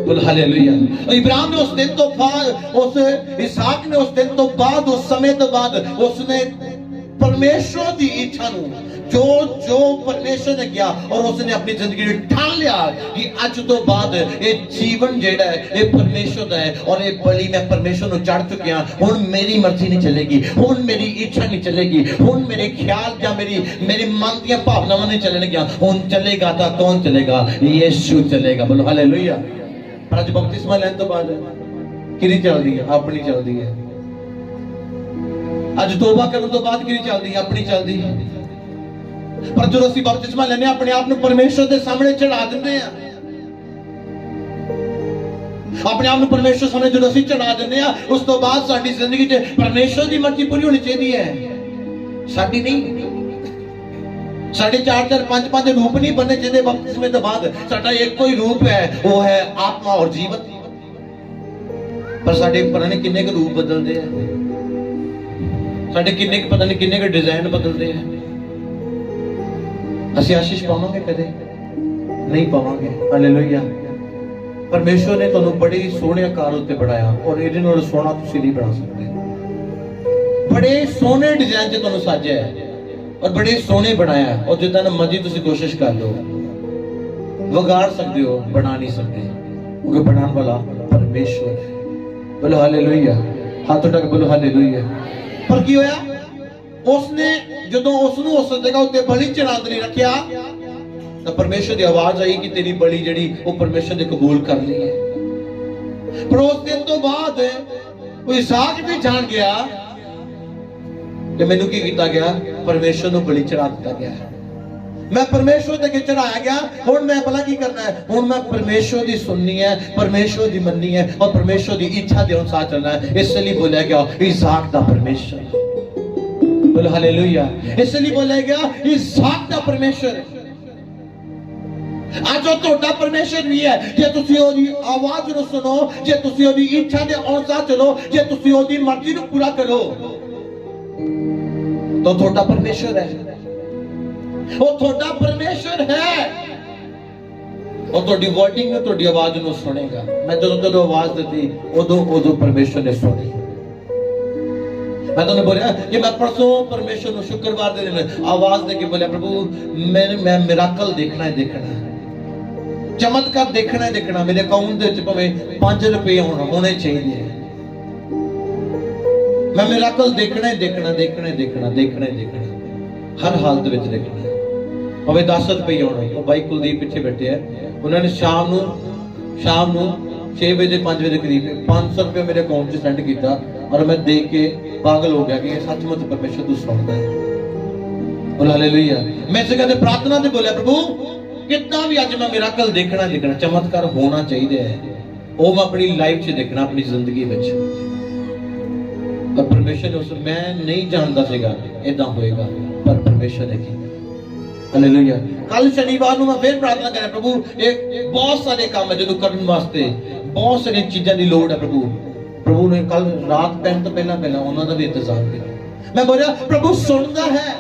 बोल हालेलुया। इब्राहिम ने उस दिन तो बाद, उस इसाक ने उस दिन तो बाद, उस समय तो बाद उसने परमेश्वर की इच्छा ਨੂੰ जो जो परमेश्वर ने किया और उसने अपनी जिंदगी में ठान लिया कि आज तो बाद ये जीवन जेड़ा है ये परमेश्वर का है और ये बलि मैं परमेश्वर ਨੂੰ चढ़ चुकिया। हुण मेरी मर्जी नहीं चलेगी, हुण मेरी इच्छा नहीं चलेगी, हुण मेरे ख्याल या मेरी मन दी भावनावां नहीं चलणगियां। हुण चलेगा तो कौन चलेगा? यीशु चलेगा। बोलो हालेलुया। पर अज बपतिस्मा लैण तो बाद किहदी चलदी है? अपनी चलदी है। अज तौबा करन तो बाद किहदी चलदी है? अपनी चलदी है। पर जो ਅਸੀਂ ਬਪਤਿਸਮਾ ਲੈਨੇ ਆਪਣੇ ਆਪ ਨੂੰ ਪਰਮੇਸ਼ਰ ਦੇ ਸਾਹਮਣੇ ਚੜਾ ਦਿੰਦੇ ਆ। ਆਪਣੇ ਆਪ ਨੂੰ ਪਰਮੇਸ਼ਰ ਸਾਹਮਣੇ ਜਦੋਂ ਅਸੀਂ ਚੜਾ ਦਿੰਦੇ ਆ, ਉਸ ਤੋਂ ਬਾਅਦ ਸਾਡੀ ਜ਼ਿੰਦਗੀ 'ਚ ਪਰਮੇਸ਼ਰ ਦੀ ਮਰਜ਼ੀ ਪੂਰੀ ਹੋਣੀ ਚਾਹੀਦੀ ਹੈ, ਸਾਡੀ ਨਹੀਂ। साढ़े 4-4 5-5 रूप नहीं बनने चाहिए बपतिस्मे तो बाद। साडा एक कोई रूप है, वो है आत्मा और जीवन। पर साडे पता नहीं किन्ने के रूप बदलते हैं, साडे किन्ने के पता नहीं किन्ने के डिजाइन बदलते हैं। ਅਸੀਂ आशीष पावांगे कदे नहीं पावांगे। हालेलुया। परमेश्वर ने ਤੁਹਾਨੂੰ बड़े सोहने आकार उत्ते बनाया और ਇਹਦੇ ਨਾਲ ਸੋਹਣਾ ਤੁਸੀਂ नहीं बना सकते। बड़े सोहने डिजाइन ਤੇ ਤੁਹਾਨੂੰ ਸਾਜਿਆ ਹੈ और बड़े सोहने बनाया है, और जितना मर्जी तुसी कोशिश कर लो वगाड़ सकते हो, बना नहीं सकते, क्योंकि बनाने वाला परमेश्वर है। बोलो हालेलुया। हाथ उठा के बोलो हालेलुया। पर की होया, उसने ਜਦੋਂ उसनु उस जगह उत्ते बलि चढ़ाने ਲਈ ਰੱਖਿਆ ਤਾਂ परमेश्वर ਦੀ आवाज आई कि तेरी बलि ਜਿਹੜੀ ਉਹ परमेश्वर ने कबूल कर ली है। पर उस दिन तो बाद वो इसहाक भी जान गया कि मैनू की कीता गया, परमेश्वर ਨੂੰ बलि चढ़ा दिता गया है। मैं परमेश्वर ਦੇ ਅੱਗੇ ਚੜਾਇਆ ਗਿਆ, ਹੁਣ ਮੈਂ ਭਲਾ ਕੀ ਕਰਨਾ ਹੈ? ਹੁਣ ਮੈਂ परमेश्वर ਦੀ सुननी है, परमेश्वर ਦੀ ਮੰਨਣੀ है और परमेश्वर ਦੀ ਇੱਛਾ ਦੇ ਅਨੁਸਾਰ ਚੱਲਣਾ है। ਇਸ ਲਈ ਬੋਲਿਆ ਗਿਆ इसहाक ਦਾ परमेश्वर। बोलो हालेलुया। इसलिए बोला गया इसहाक दा परमेश्वर आज ਉਹ ਤੁਹਾਡਾ परमेश्वर भी है। ਜੇ ਤੁਸੀਂ ਉਹਦੀ ਆਵਾਜ਼ ਨੂੰ ਸੁਣੋ, ਜੇ ਤੁਸੀਂ ਉਹਦੀ ਇੱਛਾ ਦੇ ਅਨੁਸਾਰ ਚਲੋ, ਜੇ ਤੁਸੀਂ ਉਹਦੀ ਮਰਜ਼ੀ ਨੂੰ ਪੂਰਾ ਕਰੋ ਤਾਂ ਤੁਹਾਡਾ परमेश्वर है। ਉਹ ਤੁਹਾਡਾ परमेश्वर है और ਤੁਹਾਡੀ ਵਰਡਿੰਗ ਨੂੰ, ਤੁਹਾਡੀ ਆਵਾਜ਼ ਨੂੰ ਸੁਣੇਗਾ। ਮੈਂ ਜਦੋਂ ਆਵਾਜ਼ ਦਿੱਤੀ ਉਦੋਂ परमेश्वर ने सुनी। मैं तो बोलिया कि मैं परसों परमेश्वर को शुक्रवार के दिन आवाज देके बोलिया प्रभु मैं मिराकल देखना है, देखना है, चमत्कार देखना है, देखना। मेरे अकाउंट दे भावें 5 रुपए होने चाहिए। मैं मिराकल देखना है, देखना देखना है, देखना देखना है, देखना हर हालत में देखना है। भावें 10 रुपए होना। वो भाई कुलदीप पीछे बैठे हैं, उन्होंने शाम को 6 बजे 5 बजे करीब 500 रुपये मेरे अकाउंट से सेंड किया और मैं देख के पागल हो गया कि सचमुच परमेश्वर तू सुनता है। बोल हालेलुया। मैं से कहते प्रार्थना से बोलिया प्रभु कितना भी आज मैं मिराकल देखना देखना, चमत्कार होना चाहिए है, वो मैं अपनी लाइफ से देखना, अपनी जिंदगी में। और परमेश्वर ने उस मैं नहीं जानता सीगा इदा होएगा, पर परमेश्वर ने किया। हालेलुया। कल शनिवार को मैं फिर प्रार्थना करा प्रभु एक बहुत सारे काम है जो करने वास्ते बहुत सारी चीज़ों की लोड़ है प्रभु ने कल रात पैन तो पहला उन्होंने भी इंतजाम किया। मैं बोलिया प्रभु सुनता है,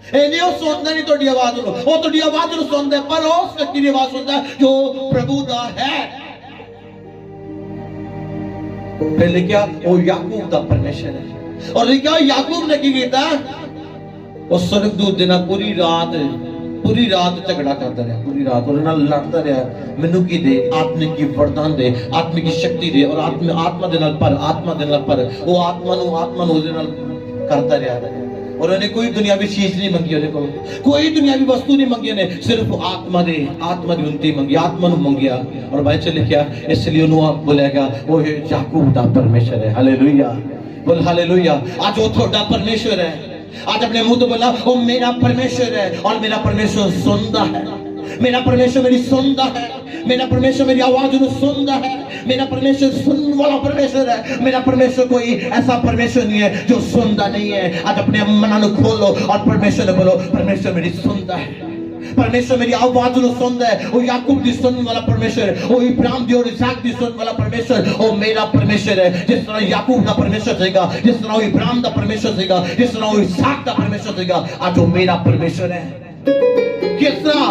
नहीं वो सुनता नहीं तुहाडी आवाज नूं, वो तुहाडी आवाज नूं सुनदा है, पर उस व्यक्ति की आवाज सुनता है जो प्रभु दा है। फिर लिखा वो याकूब दा परमेश्वर है, और लिखा याकूब ने की कीता, वो स्वर्गदूत दे नाल पूरी रात झगड़ा करता रहा, पूरी रात उहदे नाल लड़दा रहा। मैनू की दे, आत्मिक की वरदान दे, आत्मिक की शक्ति दे, और आत्मा दे नाल पर वो आत्मा नूं उहदे नाल करता रहा। और उन्हें कोई दुनियावी चीज नहीं मंगी, उन्हें कोई दुनियावी वस्तु नहीं मंगी, उन्हें सिर्फ आत्मा दी उन्नति मंगी, आत्मा नूं मंगिया। और भाई चल लिखा इसलिए उन्होंने बोलेगा वो याकूब दा परमेश्वर है। हालेलुया। बोल हालेलुया। आज वो थोड़ा परमेश्वर है। आज अपने मुंह तो बोला वो मेरा परमेश्वर है, और मेरा परमेश्वर सुनता है, मेरा परमेश्वर मेरी सुनता है, मेरा परमेश्वर मेरी आवाज को सुनता है, मेरा परमेश्वर सुनने वाला परमेश्वर है। मेरा परमेश्वर कोई ऐसा परमेश्वर नहीं है जो सुनता नहीं है। आज अपने मन को खोलो और परमेश्वर ने बोलो परमेश्वर मेरी सुनता है, परमेश्वर मेरी आवाज को सुनता है। वो याकूब दी सुनने वाला परमेश्वर, वो इब्राहिम दी और इसहाक दी सुनने वाला परमेश्वर वो मेरा परमेश्वर है। जिस तरह याकूब का परमेश्वर सेगा, जिस तरह वो इब्राहिम का परमेश्वर सेगा, जिस तरह वो इसहाक का परमेश्वर सेगा, आज वो मेरा परमेश्वर है। किस तरह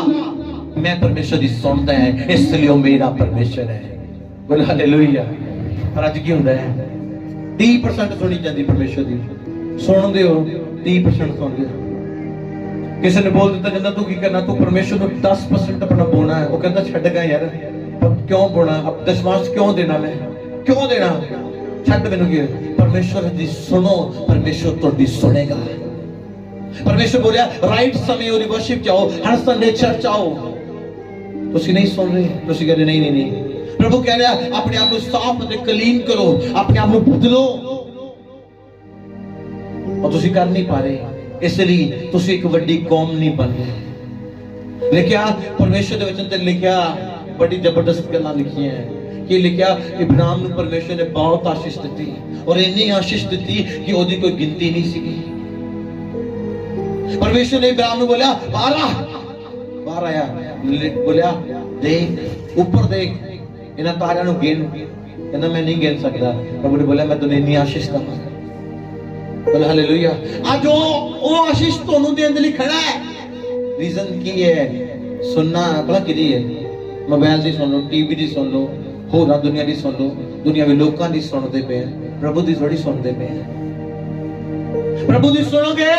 मैं परमेश्वर दी सुनता है, इसलिए वो मेरा परमेश्वर है। बोल हालेलुया। पर आज की होता है 30% सुनी जाती परमेश्वर दी, सुन दे 30% सुन दे। किसी ने बोल दिता कहता तू की करना, तू परमेश्वर को 10% अपना बोना है। वो कहता छड़ गया यार, क्यों बोना, अब दशमांश क्यों देना, मैं क्यों देना, छड़ मैनू की। परमेश्वर दी सुनो, परमेश्वर तुहाडी सुनेगा। परमेश्वर बोलिया राइट समय और वर्शिप जाओ, हर संडे चर्च आओ। तुसी नहीं सुन रहे, तुसी कह रहे नहीं। प्रभु कह रहा है अपने आप को साफ और क्लीन करो, अपने आप को बदलो, और तुसी कर नहीं पा रहे, इसलिए तुसी एक बड़ी कौम नहीं बन रहे। लिखा परमेश्वर के वचन ते लिखा बड़ी जबरदस्त गल्लां लिखी हैं कि लिखा इब्राहिम को परमेश्वर ने बहुत आशीष दी, और इतनी आशीष दी कि ओदी कोई गिनती नहीं सी। परमेश्वर ने इब्राहिम को बोला बाहर आया, बोलिया देख ऊपर देख, इन्हां तारियां नूं गिन। कहना मैं नहीं गिन सकता। प्रभु ने बोला मैं तुहानूं इन्नी आशीष दवांगा। बोले हालेलुया। आज वो आशीष तुहानूं देण लई खड़ा है। रीजन की है? सुनना भला किहदी है? मोबाइल दी सुन लो, टीवी दी सुन लो, होरां दुनिया दी सुन लो, दुनियावी लोकां दी सुनदे पे, प्रभु दी थोड़ी सुनदे पे। प्रभु दी सुनोगे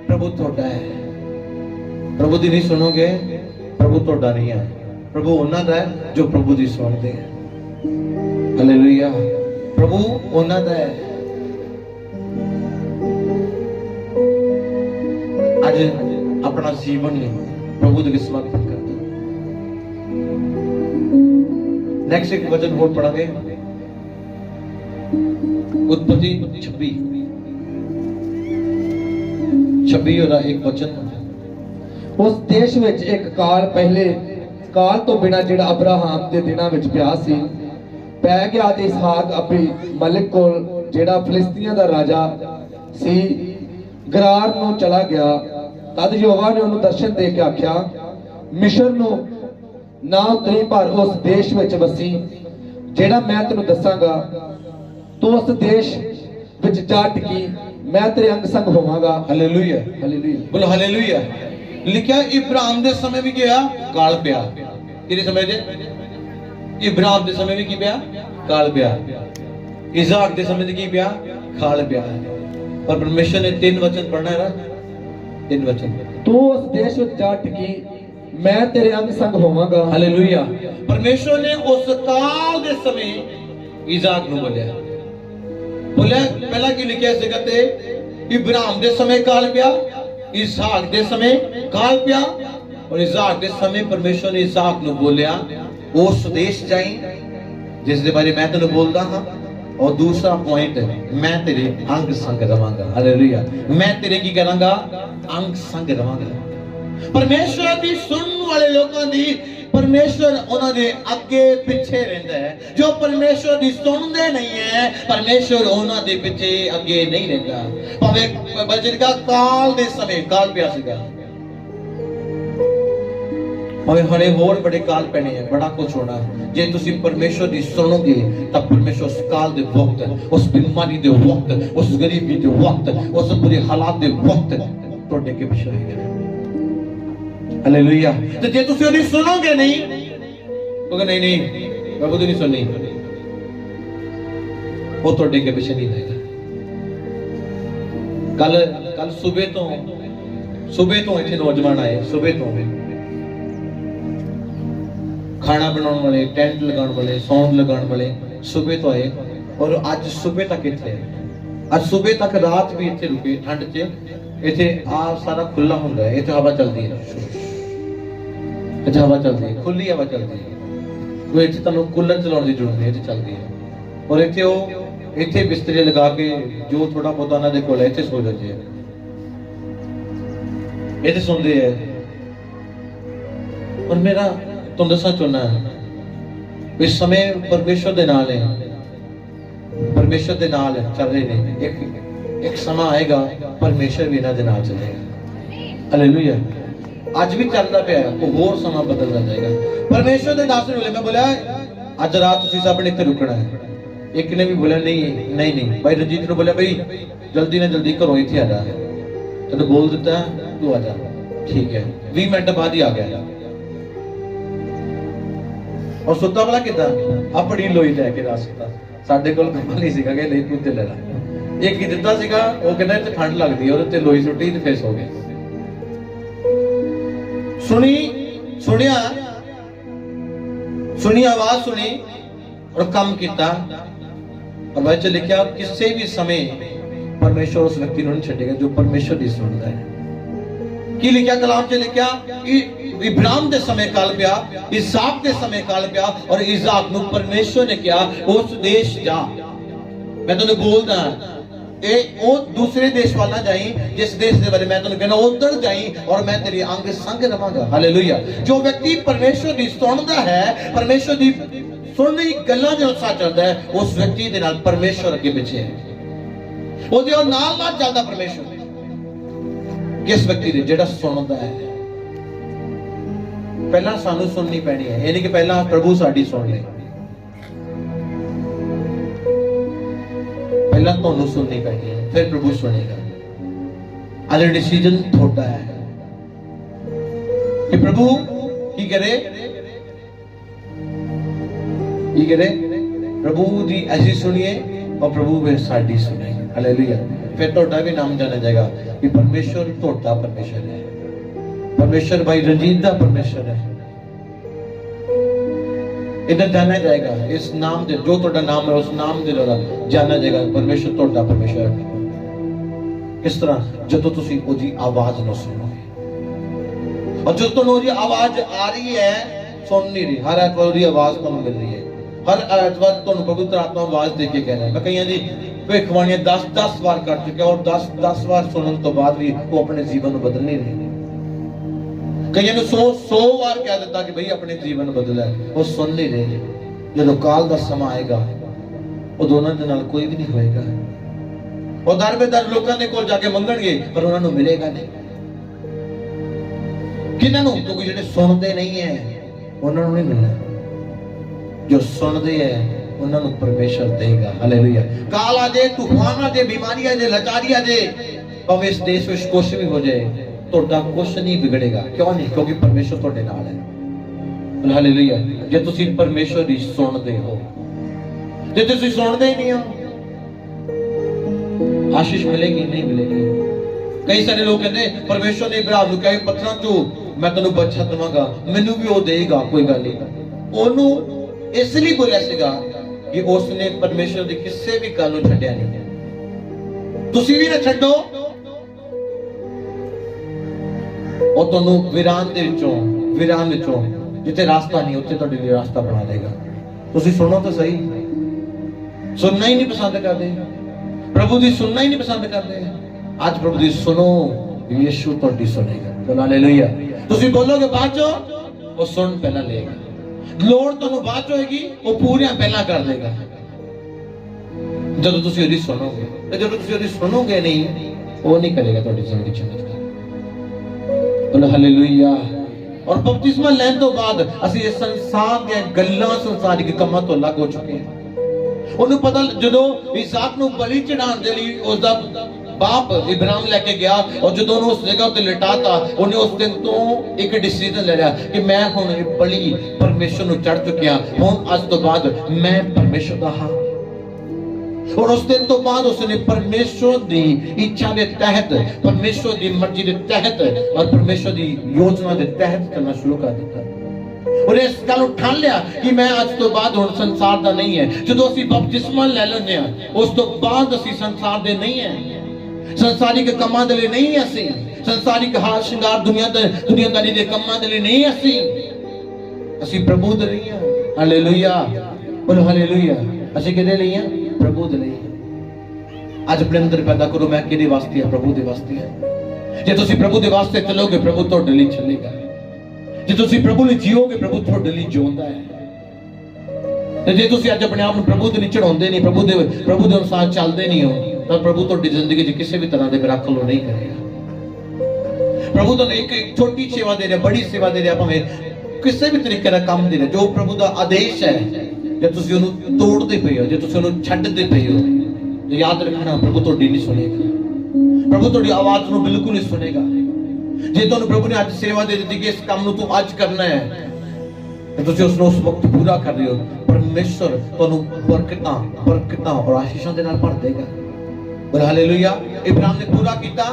प्रभु तुहाडा है, प्रभु दी नहीं सुनोगे प्रभु तुहाडा नहीं है। प्रभु उन्हां दा है जो प्रभु दी सुनदे है। हालेलुया। प्रभु उन्हां दा है। आज अपना जीवन प्रभु दे समर्पित कर दो। नेक्स्ट एक वचन और पढ़ांगे, उत्पत्ति 26 और एक वचन। उस देश ਵਿੱਚ ਇੱਕ ਕਾਲ ਪਹਿਲੇ ਕਾਲ ਤੋਂ ਬਿਨਾ ਜਿਹੜਾ ਅਬਰਾਹਮ ਦੇ ਦਿਨਾਂ ਵਿੱਚ ਪਿਆ ਸੀ ਪੈ ਗਿਆ ਤੇ ਇਸਹਾਕ ਆਪਣੀ ਮਲਿਕ ਕੋਲ ਜਿਹੜਾ ਫਿਲਿਸਤੀਆਂ ਦਾ ਰਾਜਾ ਸੀ ਗਰਾਰ ਨੂੰ ਚਲਾ ਗਿਆ। ਤਦ ਯਹੋਵਾ ਨੇ ਉਹਨੂੰ ਦਰਸ਼ਨ ਦੇ ਕੇ ਆਖਿਆ ਮਿਸਰ ਨੂੰ ਨਾ ਉਤਰੀ ਪਰ ਉਸ ਦੇਸ਼ ਵਿੱਚ ਵਸੀ ਜਿਹੜਾ ਮੈਂ ਤੈਨੂੰ ਦੱਸਾਂਗਾ। ਤੂੰ ਉਸ ਦੇਸ਼ ਵਿੱਚ ਜਾ ਟਿਕੀ, मैं तेरे अंग संग होवांगा। हालेलुया। हालेलुया। बोलो हालेलुया। लिखा इब्राहिम दे समय भी गया काल पिया। किहदे समय दे? इब्राहिम दे समय भी की पिया? काल पिया। इसहाक दे समय की पिया? काल पिया। पर परमेश्वर ने 3 वचन पढ़ना है ना, 3 वचन। तू उस देश में जा टिकी, मैं तेरे अंग संग होवांगा। हालेलुया। परमेश्वर ने उस काल दे समय इसहाक नूं बोलिया। बोले पहला की लिखा है जगत इब्राहिम दे समय काल पिया, इसहाक दे समय काल पिया, और इसहाक दे समय परमेश्वर ने इसहाक नूं बोलिया उस देश जाई जिस दे बारे मैं तेनू बोलदा हां। और दूसरा पॉइंट मैं तेरे अंग संग रवांगा। हालेलुया। मैं तेरे की करांगा? अंग संग रवांगा। परमेश्वर दी सुनने वाले लोगों दी परमेश्वर उन्हां दे अगे पिछे रहंदा है। जो परमेश्वर दी सुनदे नहीं है परमेश्वर उन्हां दे पिछे अगे नहीं रहंदा। भावें बचन का काल दे समय काल पिया सीगा, भावें हले होर बड़े काल पैने हैं, बड़ा कुछ होना है। जे तुसी परमेश्वर दी सुनोगे तब परमेश्वर उस काल दे वक्त, उस बीमारी दे वक्त, उस गरीबी दे वक्त, उस बुरे हालात दे वक्त तोड़े के पिछे रहेगा। हालेलुया। तो जे तुसी ओदी सुनोगे नहीं तो नहीं नहीं प्रभु दी नहीं सुननी, वो तोड़े के पीछे नहीं रहेगा। कल सुबह तो इतने नौजवान आए, सुबह तो खाना बनाने वाले, टेंट लगाने वाले, सौंग लगाने वाले सुबह तो आए और आज सुबह तक इतने, आज सुबह तक रात भी इतने रुके ठंड च। इतने आ सारा खुला होंदा है, इतने हवा चलती है, इतने हवा चलती है, खुली हवा चलती है। कोई इतने तुहानू कूलर चलाने की जरूरत नहीं, इतने चलती है। और इतने वो इतने बिस्तरे लगा के जो थोड़ा बहुत उन्हां दे कोल है इतने सो जाते हैं, इतने सोंदे हैं। और मेरा तुम दसना चाहना है इस समय परमेश्वर दे नाल है, परमेश्वर दे नाल चल रहे ने। एक समय आएगा परमेश्वर भी इन्हां दे नाल चलेगा। हालेलुया। आज भी चलता पे है, वो होर समय बदलता जाएगा। परमेश्वर दे दास ने मैं बोला आज रात तुसीं सब ने इत्थे रुकना है। एक ने भी बोला नहीं भाई रंजीत ने बोला भाई जल्दी ना जल्दी घरों इत्थे आ जा, तैनू बोल दिता तू आ जा। ठीक है 20 मिनट बाद ही आ गया। और सुता वाला किदा अपनी लोई लैके रात सुता। साडे कोल कंबल नहीं सीगा कि नहीं तू ते ले ला। एक ही दिता सीगा, वो कहंदा इत्थे ठंड लगदी है, ਉਹਦੇ ਤੇ ਲੋਈ ਸੁੱਟੀ ਤੇ ਫੇਰ ਸੋ ਗਏ। सुनी आवाज सुनी और काम किया। और बाइबल च लिखा किसी भी समय परमेश्वर उस व्यक्ति को नहीं छड़ेगा जो परमेश्वर की सुनता है। की लिखा कलाम च लिखा इब्राहिम के समय काल पिया, इसहाक के समय काल पिया, और इसहाक नूं परमेश्वर ने कहा उस देश जा। मैं तुझे बोलदा ओ दूसरे देश वाल ना जाई, जिस देश के बारे मैं तुझे कहना उधर जाई और मैं तेरी अंग संग रवांगा। हालेलुया। जो व्यक्ति परमेश्वर की सुनता है, परमेश्वर की सुननी गल्लां दे उत्साह चलता है, उस व्यक्ति दे नाल परमेश्वर अगे पीछे है, ओदे नाल नाल चलदा परमेश्वर। किस व्यक्ति दे जेड़ा सुनदा है। पहला सानू सुननी पैनी है, यानी कि पहला प्रभु साडी सुन ले, पहला तुहानू सुननी पैनी है, फिर प्रभु सुनेगा। आज डिसीजन थोड़ा है कि प्रभु की करे, प्रभु जी ऐसी सुनिए और प्रभु वे साडी सुनेगा। हालेलुया। फिर तोड़ा भी नाम जाना जाएगा कि परमेश्वर तोड़ा परमेश्वर है, परमेश्वर भाई रंजीत दा परमेश्वर है। इधर जाना जाएगा इस नाम दे, जो तोड़ा नाम है उस नाम दे द्वारा जाना जाएगा परमेश्वर तोड़ा परमेश्वर है। किस तरह? जदों तुसीं ओदी आवाज न सुनोगे, और जो तुहानू ओदी आवाज आ रही है सुन नहीं रही, हर ऐतवार ओदी आवाज तुहानू मिल रही है, हर ऐतवार तुहानू पवित्र आत्मा आवाज दे के कह रहा है। मैं कईयां दी भविष्यवाणियां 10 बार कर चुका और 10 बार सुनने तो बाद भी वो अपने जीवन को बदल नहीं रही। कईयां ने 100 बार कह दिता कि भाई अपने जीवन बदला है, वो सुन नहीं रहे। जो काल का समा आएगा वो दोनों के नाल कोई भी नहीं होएगा, और दर बेदर लोगों ने कोल जाके मंगणगे पर उन्होंने मिलेगा नहीं। किन्हां नूं? क्योंकि जिहड़े सुनते नहीं है उन्होंने नहीं मिलना, जो सुनते हैं उन्होंने परमेश्वर देगा। हालेलुया। काल आ जाए, तूफान आ जाए, बीमारी आ जाए, लाचारी आ जाए, भावें इस देश में कुछ भी हो जाए, ਤੁਹਾਡਾ ਕੁਝ ਨਹੀਂ ਵਿਗੜੇਗਾ। क्यों नहीं? क्योंकि परमेश्वर ਤੁਹਾਡੇ ਨਾਲ है। हालेलुया। जे ਤੁਸੀਂ परमेश्वर ਦੀ ਸੁਣਦੇ ਹੋ, ਜੇ ਤੁਸੀਂ ਸੁਣਦੇ ਹੀ ਨਹੀਂ ਹੋ, आशीष मिलेगी नहीं मिलेगी। कई सारे लोग कहते हैं परमेश्वर ने इब्राहिम ਨੂੰ ਕਹੇ ਪੱਥਰਾਂ ਤੋਂ मैं ਤੈਨੂੰ ਬੱਚਾ ਦਵਾਂਗਾ, ਮੈਨੂੰ ਵੀ ਉਹ ਦੇਗਾ, ਕੋਈ ਗੱਲ ਨਹੀਂ। ਉਹਨੂੰ ਇਸ ਲਈ ਬੋਲਿਆ ਸੀਗਾ ਕਿ ਉਸਨੇ ਪਰਮੇਸ਼ਰ ਦੀ ਕਿਸੇ ਵੀ ਗੱਲ ਨੂੰ ਛੱਡਿਆ ਨਹੀਂ। ਤੁਸੀਂ ਵੀ ਨਾ ਛੱਡੋ, ਉਹ ਤੁਹਾਨੂੰ ਵੀਰਾਨ ਵਿੱਚੋਂ ਜਿੱਥੇ ਰਾਸਤਾ ਨਹੀਂ ਉੱਥੇ ਤੁਹਾਡੇ ਲਈ ਰਾਸਤਾ ਬਣਾ ਦੇਗਾ। ਤੁਸੀਂ ਸੁਣੋ ਤਾਂ ਸਹੀ, ਸੁਣਨਾ ਹੀ ਨਹੀਂ ਪਸੰਦ ਕਰਦੇ, प्रभु दी सुनना ही नहीं पसंद करते। आज प्रभु दी सुनो, यीशु तुहाडी सुनेगा। बोलो हालेलुया। तुसी बोलोगे बाद चो, वो सुन पहला लेगा। लोड़ तुहानू बाद चो होएगी, वो पूरा पहला कर देगा जदों तुसी ओदी सुनोगे। ते जदों तुसी ओदी सुनोगे नहीं, वो नहीं करेगा तुहाडी जिंदगी चमत्कार। बोलो हालेलुया। और बपतिस्मा लैण तो बाद असीं इस संसार दी गल्लां संसारिक कमां तो अलग हो चुके हैं। ਉਹਨੂੰ ਪਤਾ ਜਦੋਂ ਇਸਾਕ ਨੂੰ ਬਲੀ ਚੜਾਉਣ ਦੇ ਲਈ ਉਸਦਾ ਬਾਪ ਇਬਰਾਹਿਮ ਲੈ ਕੇ ਗਿਆ, ਔਰ ਜਦੋਂ ਉਹਨੂੰ ਉਸ ਜਗ੍ਹਾ ਉੱਤੇ ਲਿਟਾਤਾ, ਉਹਨੇ ਉਸ ਦਿਨ ਤੋਂ ਇੱਕ ਡਿਸੀਜਨ ਲੈ ਲਿਆ ਕਿ ਮੈਂ ਹੁਣ ਇਹ ਬਲੀ ਪਰਮੇਸ਼ਰ ਨੂੰ ਚੜ ਚੁੱਕਿਆ, ਹੁਣ ਅੱਜ ਤੋਂ ਬਾਅਦ ਮੈਂ ਪਰਮੇਸ਼ਰ ਦਾ ਹਾਂ। और उस दिन तो बाद उसने परमेश्वर दी इच्छा के तहत, परमेश्वर दी मर्जी के तहत और परमेश्वर दी योजना के तहत चलना शुरू कर दिया। और इस गल ठान लिया कि मैं आज तो बाद हुण संसार दा नहीं है। जदों असीं बपतिस्मा ले लैंदे आ, उस तो बाद असीं संसार दे नहीं है, संसारिक कमां दे लई नहीं असीं, संसारिक हार श्रृंगार दुनियादारी दे कमां दे लई नहीं असीं प्रभु दे लई हां। हालेलुया। बोलो हालेलुया। असीं किहदे लई हां? प्रभु दे लई। आज अपने अंदर पैदा करो, मैं किहदे वास्ते है? प्रभु दे वास्ते है। जे तुसीं प्रभु दे वास्ते चलोगे, प्रभु तुहाडे लई चलेगा। जे तुसीं प्रभु लई जीओगे, प्रभु तुहाडे लई जिउंदा है। ते जे तुसीं अज अपने आप नूं प्रभु दे लई चढ़ाउंदे नहीं, प्रभु दे अनुसार चलदे नहीं हो, तां प्रभु तुहाडी जिंदगी च किसी भी तरह दे मिराकल नहीं करेगा। प्रभु तुहानूं एक छोटी सेवा दे रहा, बड़ी सेवा दे रहा, भावें किसी भी तरीके दा काम दे रहा, जो प्रभु दा आदेश है, जे तुसीं ओनूं तोड़दे पए हो, जे तुसीं ओनूं छड्डदे पए हो, तो याद रखना प्रभु तुहाडी नहीं सुनेगा। प्रभु तुहाडी आवाज़ नूं बिल्कुल नहीं सुनेगा। जे तुहानूं प्रभु ने आज सेवा दे दी कि इस काम नूं तू आज करना है, तो तुसीं उस नूं उस वक्त पूरा कर रहे हो, परमेश्वर तुहानूं बरकतां और आशीषां दे नाल भर देगा। बोल हालेलुया। इब्राहिम ने पूरा कीता,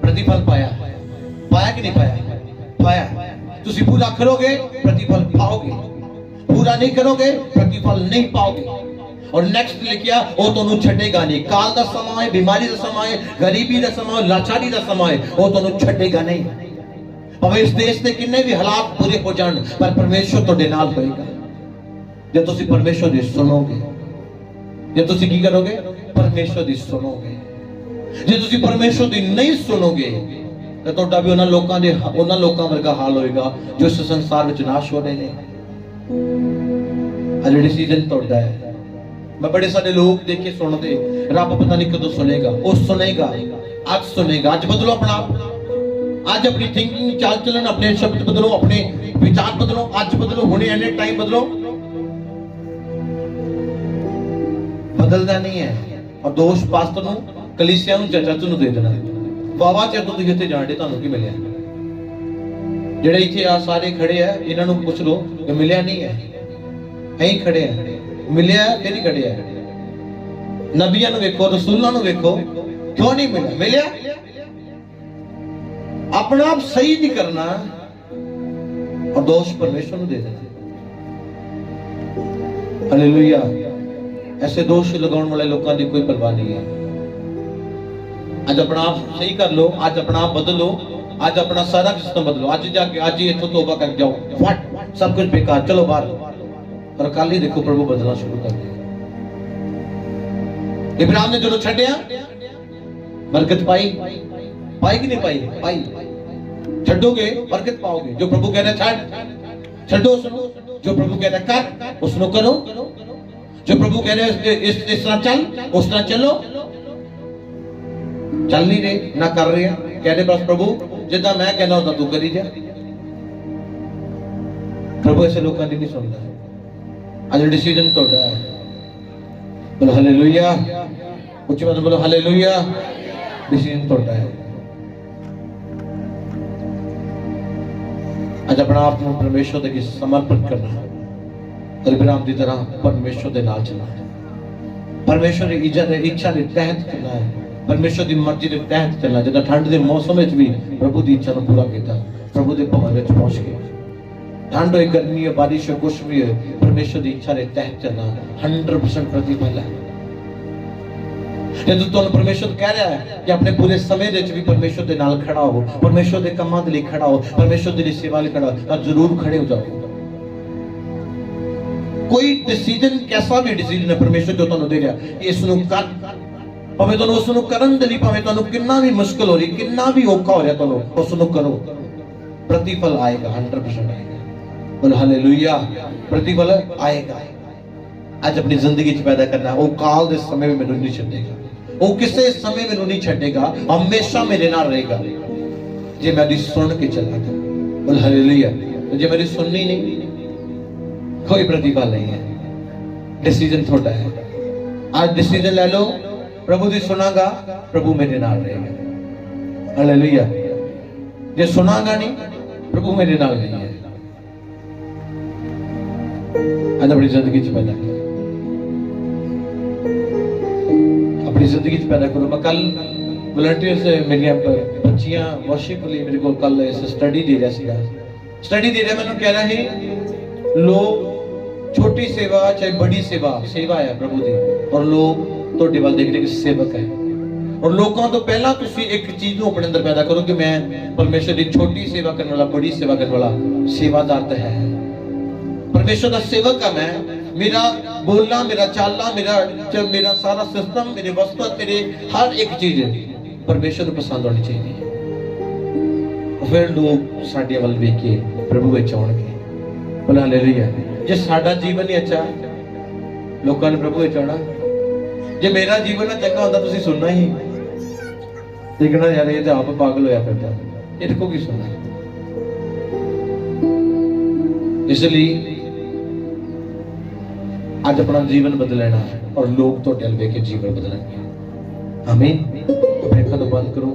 प्रतिफल पाया कि नहीं पाया? तुसीं पूरा करोगे, प्रतिफल पाओगे, पूरा नहीं करोगे, प्रतिफल नहीं पाओगे। और नेक्स्ट लिखिया, वो तुहानूं छड्डेगा नहीं। काल दा समा है, बीमारी दा समा है, गरीबी दा समा है, लाचारी दा समा है, वो तुहानूं छड्डेगा नहीं। भावें इस देश दे किन्ने भी हालात बुरे हो जाण, पर परमेश्वर तुहाडे नाल होएगा जे तुसीं परमेश्वर दी सुनोगे। जे तुसीं की करोगे? परमेश्वर दी सुनोगे। जे तुसीं परमेश्वर दी नहीं सुनोगे, तो तुहाडा भी उन्हां लोकां वर्गा हाल होएगा जो इस संसार विच नाश हो रहे हैं। अज डिसीजन तुहाडा है। मैं बड़े सारे लोग देखे सुनते, रब पता नहीं कदों सुनेगा, वो सुनेगा, आज सुनेगा। आज बदलो अपना आप। आज अपनी थिंकिंग चाल चलन, अपने शब्द बदलो, अपने विचार बदलो, आज बदलो, हुणे एने टाइम बदलो। बदलदा नहीं है। और दोष पास्टर नूं, कलीसिया नूं, चर्च नूं दे देना। वावा चेर तो तुसीं इत्थे जाणदे, तुहानूं की मिलिया? ਜਿਹੜੇ ਇੱਥੇ ਆ ਸਾਰੇ ਖੜੇ ਆ, ਇਹਨਾਂ ਨੂੰ ਪੁੱਛ ਲਓ ਕਿ ਮਿਲਿਆ ਨਹੀਂ ਹੈ। ਐਂ ਖੜੇ ਆ, ਮਿਲਿਆ ਕਿ ਨਹੀਂ ਖੜੇ ਆ? ਨਬੀਆਂ ਨੂੰ ਵੇਖੋ, ਰਸੂਲਾਂ ਨੂੰ ਵੇਖੋ, ਕਿਉਂ ਨਹੀਂ ਮਿਲਿਆ? ਮਿਲਿਆ। अपना आप सही नहीं करना और दोष परमेश्वर को दे देना। हालेलुया। ऐसे दोष लगाने वाले लोगों की कोई परवाह नहीं है। आज अपना आप सही कर लो, आज अपना आप बदलो, आज अपना सारा सिस्टम बदलो। आज जाके आज ही इथों तौबा कर जाओ, फट सब कुछ बेकार, चलो बाहर। और कल ही देखो प्रभु बदलना शुरू कर दिया। इब्राहिम ने जो छड्या, बरकत पाई कि नहीं पाई? पाई। छड्डोगे बरकत पाओगे। जो प्रभु कह रहा है छड्डो, सुनो। जो प्रभु कह रहा है कर, उसको करो। जो प्रभु कह रहे हैं इस तरह चल, उस तरह चलो। चल नहीं रहे, ना कर रहे हैं, कह रहे बस प्रभु जिदा मैं कहना होता तू करी जा। प्रभु ऐसे लोगों की नहीं सुनता। आज डिसीजन तोड़ा है। बोलो हालेलुया। उच्च में बोलो हालेलुया। डिसीजन तोड़ा है। आज अपना आप को परमेश्वर के समर्पित करना है और इब्राहिम की तरह परमेश्वर के नाल चलना है। परमेश्वर की इच्छा के तहत चलना है। परमेश्वर की मर्जी के तहत चलना। जिदा ठंड के मौसम में भी प्रभु की इच्छा को पूरा किया, प्रभु के भवन में पहुंच गए। ठंड हो, गर्मी हो, बारिश हो, कुछ भी हो, परमेश्वर की इच्छा के तहत चलना 100% प्रतिफल है। जब तुम परमेश्वर कह रहा है कि अपने पूरे समय भी परमेश्वर के नाल खड़ा हो, परमेश्वर के कामों के लिए खड़ा हो, परमेश्वर की सेवा लिए खड़ा हो, तो जरूर खड़े हो जाओ। कोई डिसीजन, कैसा भी डिसीजन है परमेश्वर जो तुहानू दे रहा, इसनू कर, भावें तुहानू उसनू करन दे लई, भावें तुहानू कितना भी मुश्किल हो रही, कितना भी औखा हो रहा, तुहानू उसनू करो, प्रतिफल आएगा, 100% आएगा। बोलो हालेलुया। प्रतिफल आएगा। आज अपनी जिंदगी च पैदा करना, वो काल दे समय में मैनू नहीं छड्डेगा, वो किसी समय मैनू नहीं छड्डेगा, हमेशा मेरे नाल रहेगा जे मैं दी सुन के चला। बोल हालेलुया। जे मेरी सुननी नहीं, कोई प्रतिफल नहीं है। डिसीजन थोड़ा है। आज डिसीजन ले लो, प्रभु दी सुनागा, प्रभु मेरे नाल रहेगा। हालेलुया। जे सुनागा नहीं, प्रभु मेरे नाल नहीं है। आज अपनी जिंदगी च पैदा कर, अपनी जिंदगी च पैदा करो। मैं कल वॉलंटियर से मेरी बच्चियां वर्शिप लिए मेरे को कल स्टडी दे रहा सीगा। स्टडी दे रहा, मैंने कह रहा है लोग छोटी सेवा चाहे बड़ी सेवा, सेवा है प्रभु दी, और लोग ਤੁਹਾਡੇ ਵੱਲ ਦੇਖ ਰਹੇ ਕਿ ਸੇਵਕ ਹੈ। और लोगों तो पहला तुसी एक चीज को अपने अंदर पैदा करो कि मैं परमेश्वर की छोटी सेवा करने वाला, बड़ी सेवा करने वाला सेवादार तो है। परमेश्वर का सेवक है मैं। मेरा बोलना, मेरा चालना, मेरा सारा सिस्टम, मेरे वस्तु, तेरे हर एक चीज परमेश्वर को पसंद होनी चाहिए। फिर लोग साडे वल वेख के प्रभु विच आउणगे। बोल हालेलुया। जे साडा जीवन ही अच्छा, लोगों ने प्रभु विच आउणा। जे मेरा जीवन चंगा होता तुसीं सुनना ही, देखना यार ये तो आप पागल होया फिरदा, इहदे को की सुनना। इसलिए आज अपना जीवन बदलना और लोग तो डल के जीवन बदलेंगे। आमीन। अपने अखां बंद करो।